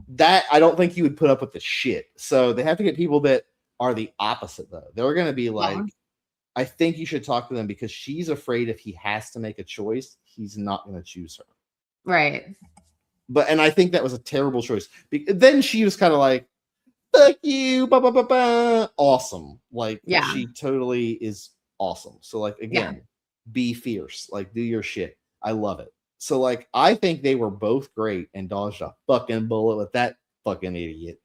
that, I don't think you would put up with the shit. So they have to get people that are the opposite though. They're going to be like, I think you should talk to them because she's afraid if he has to make a choice, he's not going to choose her. Right. And I think that was a terrible choice. Then she was kind of like, fuck you, bah, bah, bah, bah. Awesome. Like, she totally is awesome. So, like, again, be fierce. Like, do your shit. I love it. So, like, I think they were both great and dodged a fucking bullet with that fucking idiot.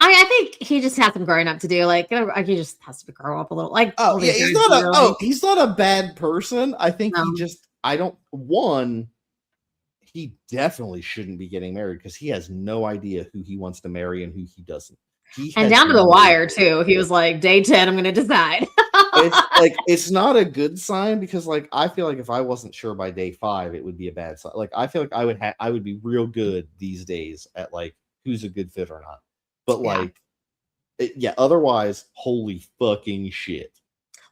I think he just has some growing up to do. Like, he just has to grow up a little. Like, he's not a bad person. I think he definitely shouldn't be getting married because he has no idea who he wants to marry and who he doesn't. And down to the wire too. He was like, day 10, I'm going to decide. It's not a good sign because like, I feel like if I wasn't sure by day 5, it would be a bad sign. Like, I feel like I would be real good these days at like, who's a good fit or not. But like, otherwise, holy fucking shit.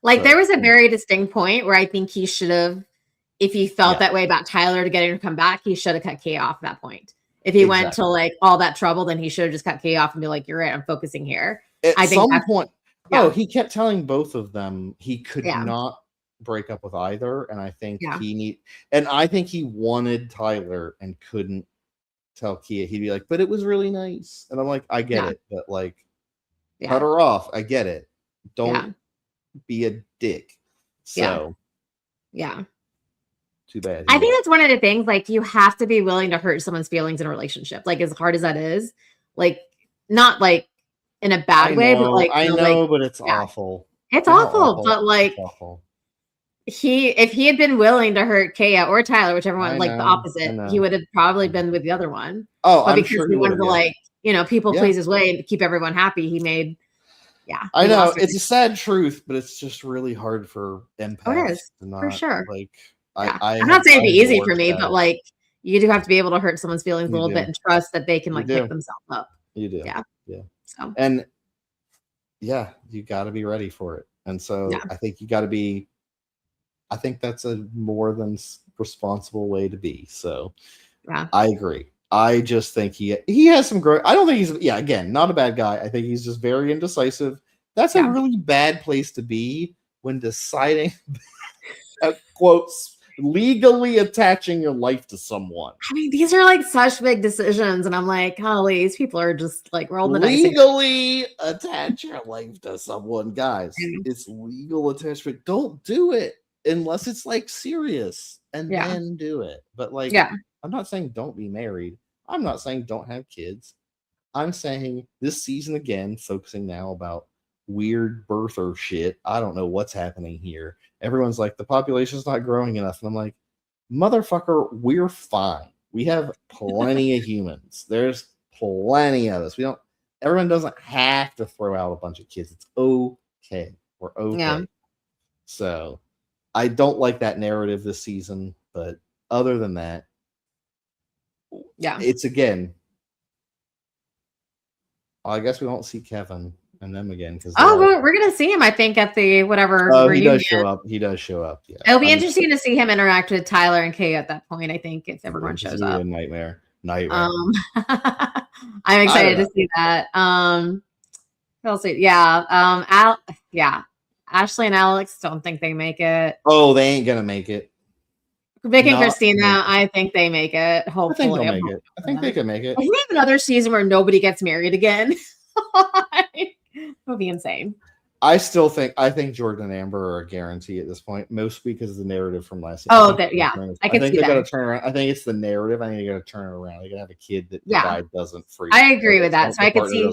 Like, there was a very distinct point where I think he should have, if he felt that way about Tyler to get her to come back, he should have cut Kay off at that point. If he went to like all that trouble, then he should have just cut Kay off and be like, you're right, I'm focusing here. At some point, he kept telling both of them he could not break up with either, and I think Yeah. I think he wanted Tyler and couldn't tell Kia. He'd be like, but it was really nice, and I'm like, I get it, but like, cut her off. I get it. Don't be a dick. So yeah. Too bad. I think that's one of the things, like, you have to be willing to hurt someone's feelings in a relationship. Like, as hard as that is, like, not like in a bad way, but like, I know, but it's awful. It's awful, but like, if he had been willing to hurt Kaya or Tyler, whichever one, like the opposite, he would have probably been with the other one. Oh, but because he wanted to, like, people please his way and keep everyone happy, he made. I know it's a sad truth, but it's just really hard for empaths. Oh, it is, for sure. Like, I'm not saying it'd be easy for me, but like, you do have to be able to hurt someone's feelings a little bit and trust that they can like pick themselves up. You do. Yeah. So, and you got to be ready for it. And so I think you got to be. I think that's a more than responsible way to be. So, I agree. I just think he has some growth. I don't think he's again, not a bad guy. I think he's just very indecisive. That's a really bad place to be when deciding quotes legally attaching your life to someone. I mean, these are like such big decisions, and I'm like, oh, these people are just like rolling the dice. Legally attach your life to someone, guys. It's legal attachment. Don't do it unless it's like serious, and then do it. But like, I'm not saying don't be married. I'm not saying don't have kids. I'm saying this season again, focusing now about weird birther shit. I don't know what's happening here. Everyone's like, the population's not growing enough. And I'm like, motherfucker, we're fine. We have plenty of humans. There's plenty of us. Everyone doesn't have to throw out a bunch of kids. It's okay. We're okay. Yeah. So I don't like that narrative this season, but other than that, it's again. I guess we won't see Kevin and them again because we're gonna see him. I think at the whatever. He does show up. He does show up. Yeah, it'll be interesting to see him interact with Tyler and Kay at that point. I think if everyone shows up, a nightmare. I'm excited to see that. We'll see. Ashley and Alex don't think they make it. Oh, they ain't gonna make it. Vic and Christina, I think they make it. Hopefully, I think they can make it. I think we have another season where nobody gets married again. It would be insane. I think Jordan and Amber are a guarantee at this point, mostly because of the narrative from last season. Oh, I think they got to turn around. I think it's the narrative. I think they got to turn it around. They got to have a kid that the guy doesn't freak. I agree with that. So I could see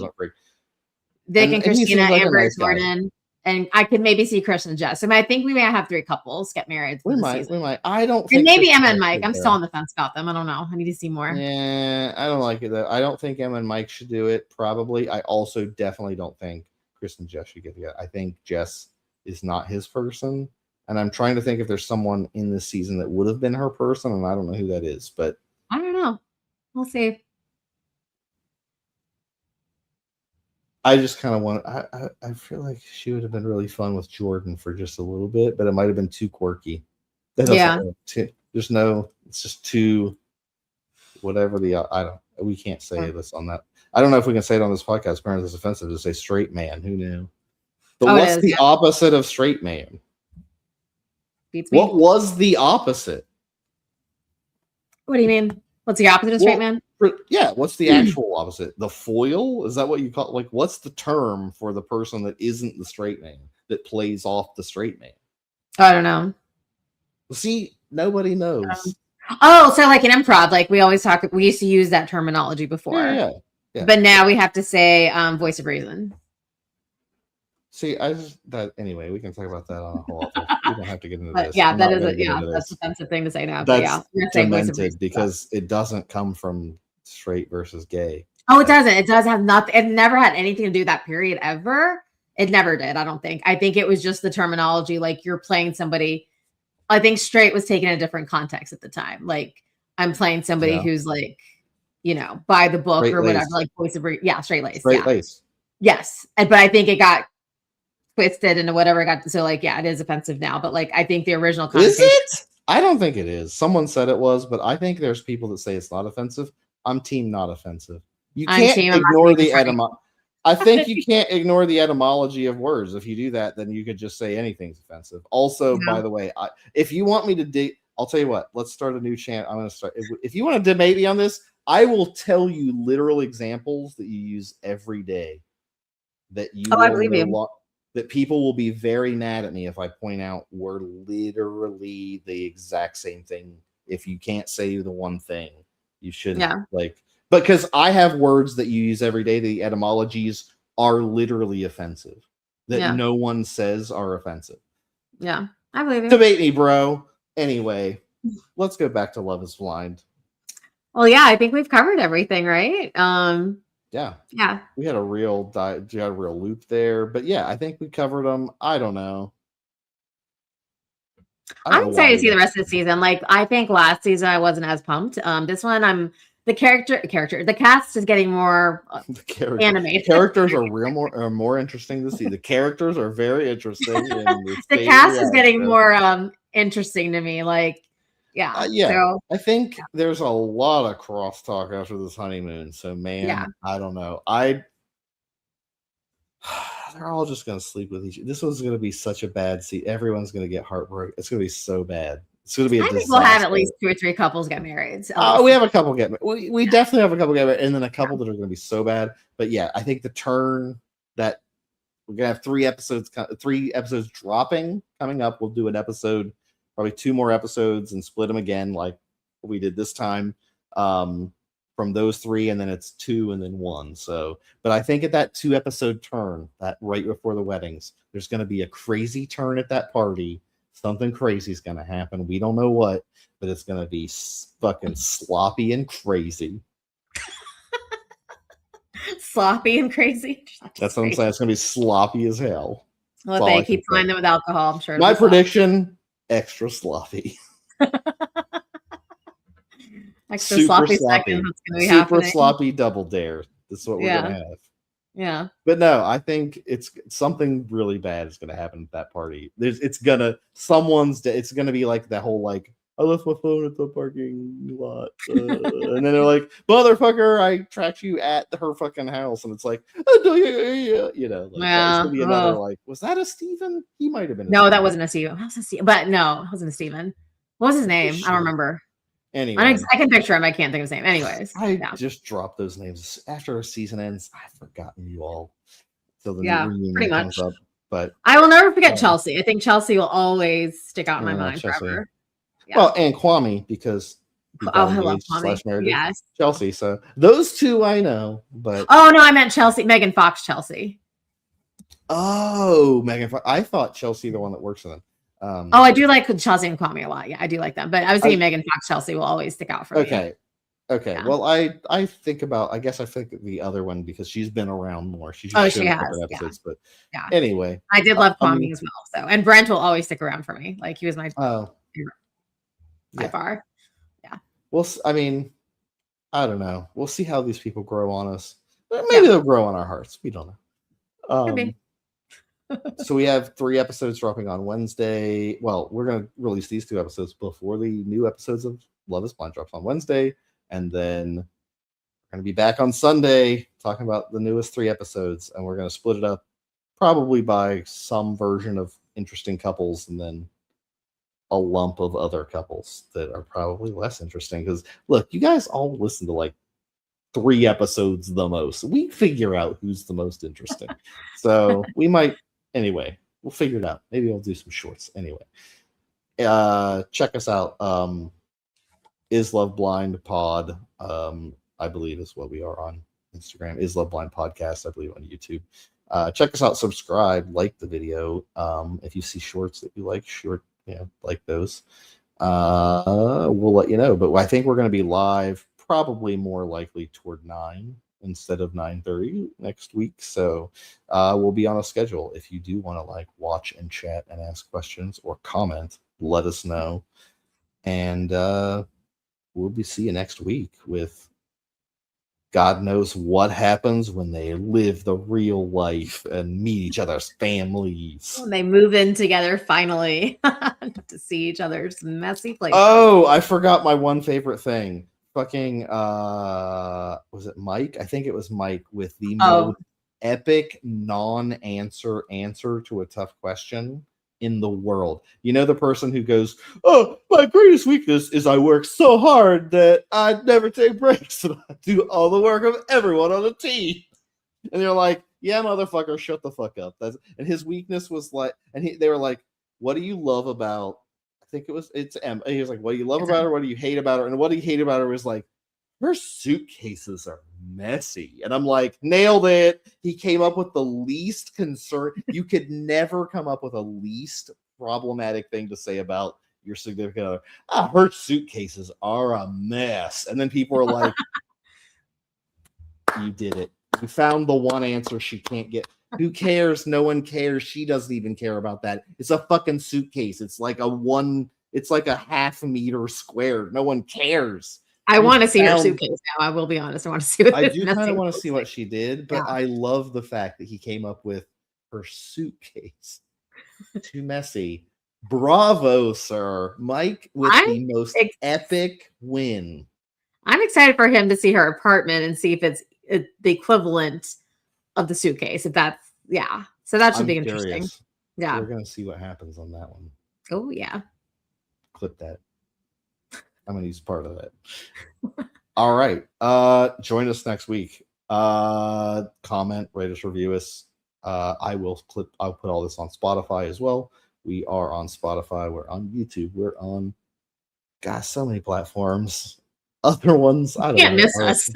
Vic and Christina, Amber and Jordan. And I could maybe see Chris and Jess. I think we may have 3 couples get married. We might. I don't think. And maybe Emma and Mike. I'm still on the fence about them. I don't know. I need to see more. Yeah, I don't like it though. I don't think Emma and Mike should do it. Probably. I also definitely don't think Chris and Jess should get together. I think Jess is not his person. And I'm trying to think if there's someone in this season that would have been her person, and I don't know who that is. But I don't know. We'll see. I just kind of want. I feel like she would have been really fun with Jordan for just a little bit, but it might have been too quirky. There's no. It's just too. Whatever I don't. We can't say this on that. I don't know if we can say it on this podcast. Apparently, it's offensive to say straight man. Who knew? But what's the opposite of straight man? Beats me. What was the opposite? What do you mean? What's the opposite of straight man? Yeah, what's the actual opposite? The foil? Is that what you call it? Like, what's the term for the person that isn't the straight man, that plays off the straight man? I don't know. See, nobody knows. So like in improv, like we always talk, we used to use that terminology before. Yeah. But now we have to say voice of reason. See, anyway, we can talk about that on a whole other. We don't have to get into this. Yeah, that's an offensive thing to say now. That's demented because it doesn't come from straight versus gay. Oh, it doesn't. It does have nothing. It never had anything to do with that period ever. It never did. I don't think. I think it was just the terminology. Like you're playing somebody. I think straight was taken in a different context at the time. Like I'm playing somebody who's like, by the book straight or whatever. Like voice of straight lace. Straight lace. Yes, but I think it got twisted into whatever it got. So like, it is offensive now. But like, I think the original connotation. Is it? I don't think it is. Someone said it was, but I think there's people that say it's not offensive. I'm team not offensive. You can't ignore the etymology. I think you can't ignore the etymology of words. If you do that, then you could just say anything's offensive. Also, by the way, if you want me to I'll tell you what. Let's start a new channel. I'm going to start. If you want to debate me on this, I will tell you literal examples that you use every day. That you I believe you. That people will be very mad at me if I point out we're literally the exact same thing. If you can't say the one thing, you shouldn't because I have words that you use every day. The etymologies are literally offensive that no one says are offensive. Yeah, I believe you. Debate me, bro. Anyway, let's go back to Love is Blind. Well, yeah, I think we've covered everything, right? Yeah. Yeah. We had a real loop there, but yeah, I think we covered them. I don't know. I'm excited to see the rest of the season. Like, I think last season I wasn't as pumped. This one, the cast is getting more animated. Characters are more interesting to see. The characters are very interesting. The cast is getting more interesting to me. Like, so, I think there's a lot of crosstalk after this honeymoon. So, man, I don't know. They're all just going to sleep with each other. This one's going to be such a bad season. Everyone's going to get heartbroken. It's going to be so bad. It's going to be a disaster. I think we'll have at least 2 or 3 couples get married. We have a couple get married. We definitely have a couple get married, and then a couple that are going to be so bad. But yeah, I think the turn that we're going to have 3 episodes dropping coming up. We'll do an episode, probably 2 more episodes, and split them again like we did this time. From those 3, and then it's 2 and then 1. So, but I think at that 2 episode turn, that right before the weddings, there's going to be a crazy turn at that party. Something crazy is going to happen. We don't know what, but it's going to be fucking sloppy and crazy. Sloppy and crazy. That's what I'm saying. It's going to be sloppy as hell. Well, if they keep finding them with alcohol, I'm sure. My prediction: extra sloppy. Extra sloppy seconds. Super sloppy double dare. That's what we're gonna have. Yeah. But no, I think it's something really bad is gonna happen at that party. It's gonna be like that whole like, I left my phone at the parking lot. And then they're like, motherfucker, I tracked you at her fucking house. And it's like, you know, like, it's gonna be another like, was that a Steven? He might have been. No, that wasn't a Steven. But no, it wasn't a Steven. What was his name? I don't remember. Anyway, I can picture him. I can't think of his name. Anyways, I just dropped those names after a season ends. I've forgotten you all. So the pretty much. Comes up, but I will never forget Chelsea. I think Chelsea will always stick out in my mind forever. Yeah. Well, and Kwame because I love Kwame. Yes, Chelsea. So those 2 I know, but no, I meant Chelsea. Megan Fox, Chelsea. Oh, Megan Fox. I thought Chelsea the one that works in them. I do like Chelsea and Kwame a lot. Yeah, I do like them. But I was thinking Megan Fox, Chelsea will always stick out for me. Okay. Yeah. Well, I think the other one because she's been around more. She has. Episodes, but anyway. I did love Kwame as well. So, and Brent will always stick around for me. Like he was my favorite by far. Yeah. Well, I mean, I don't know. We'll see how these people grow on us. Maybe they'll grow on our hearts. We don't know. Could be. So we have 3 episodes dropping on Wednesday. Well, we're going to release these 2 episodes before the new episodes of Love is Blind drops on Wednesday. And then we're going to be back on Sunday talking about the newest 3 episodes. And we're going to split it up probably by some version of interesting couples and then a lump of other couples that are probably less interesting. Because look, you guys all listen to like 3 episodes the most. We figure out who's the most interesting. So we might... Anyway, we'll figure it out. Maybe I'll do some shorts. Anyway, check us out. Is Love Blind Pod, I believe is what we are on Instagram. Is Love Blind Podcast, I believe, on YouTube. Check us out. Subscribe. Like the video. If you see shorts that you like, like those, we'll let you know. But I think we're going to be live, probably more likely toward 9. Instead of 9:30 next week. So we'll be on a schedule. If you do want to watch and chat and ask questions or comment, let us know. And we'll be see you next week with God knows what happens when they live the real life and meet each other's families. When they move in together finally to see each other's messy places. Oh, I forgot my one favorite thing. Fucking was it Mike? I think it was Mike with the most epic non-answer answer to a tough question in the world. You know, the person who goes, "Oh, my greatest weakness is I work so hard that I never take breaks and I do all the work of everyone on the team." And they're like, "Yeah, motherfucker, shut the fuck up." And his weakness was like, they were like, "What do you love about?" I think it's M. And he was like, "What do you love about her? What do you hate about her?" And what he hated about her was like, her suitcases are messy. And I'm like, nailed it. He came up with the least concern. You could never come up with a least problematic thing to say about your significant other. Her suitcases are a mess. And then people are like, you did it. You found the one answer she can't get. Who cares? No one cares. She doesn't even care about that. It's a fucking suitcase. It's like a half meter square. No one cares. I want to see her suitcase now. I will be honest. I want to see what I do kind of want to see what she did, but I love the fact that he came up with her suitcase. Too messy. Bravo, sir. Mike with the most epic win. I'm excited for him to see her apartment and see if it's the equivalent of the suitcase. If that's, so that should be interesting. Curious. Yeah. We're going to see what happens on that one. Oh, yeah. Clip that. I'm going to use part of that. All right. Join us next week. Comment, rate us, review us. I'll put all this on Spotify as well. We are on Spotify. We're on YouTube. We're on, so many platforms. Other ones, I don't know. Can't miss us.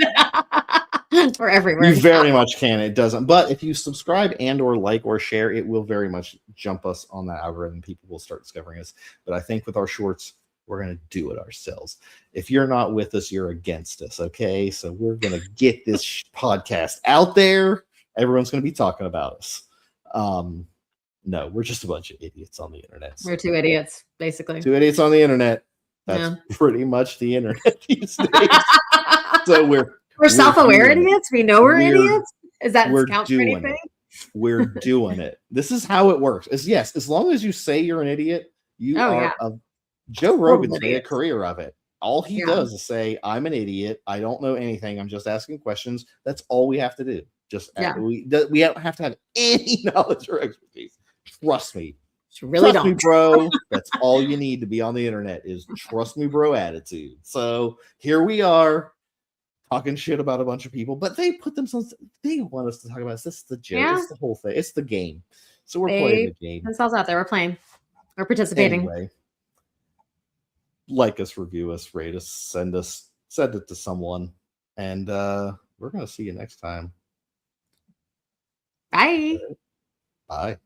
We're everywhere. You very much can. It doesn't. But if you subscribe and or like or share, it will very much jump us on that algorithm. People will start discovering us. But I think with our shorts, we're going to do it ourselves. If you're not with us, you're against us. Okay. So we're going to get this podcast out there. Everyone's going to be talking about us. No, we're just a bunch of idiots on the internet. So. We're two idiots, basically. Two idiots on the internet. That's pretty much the internet these days. So we're self-aware idiots. We know we're idiots. Is that count for anything? We're doing it. This is how it works. As long as you say you're an idiot, you are Joe Rogan's made a career of it. All he does is say, "I'm an idiot. I don't know anything. I'm just asking questions." That's all we have to do. We don't have to have any knowledge or expertise. Trust me. Trust me, bro. That's all you need to be on the internet is trust me, bro attitude. So here we are talking shit about a bunch of people, but they want us to talk about this. This is the joke. It's the whole thing. It's the game. So we're playing the game. Themselves out there. We're playing. We're participating. Anyway, like us, review us, rate us, send it to someone. And we're going to see you next time. Bye. Bye.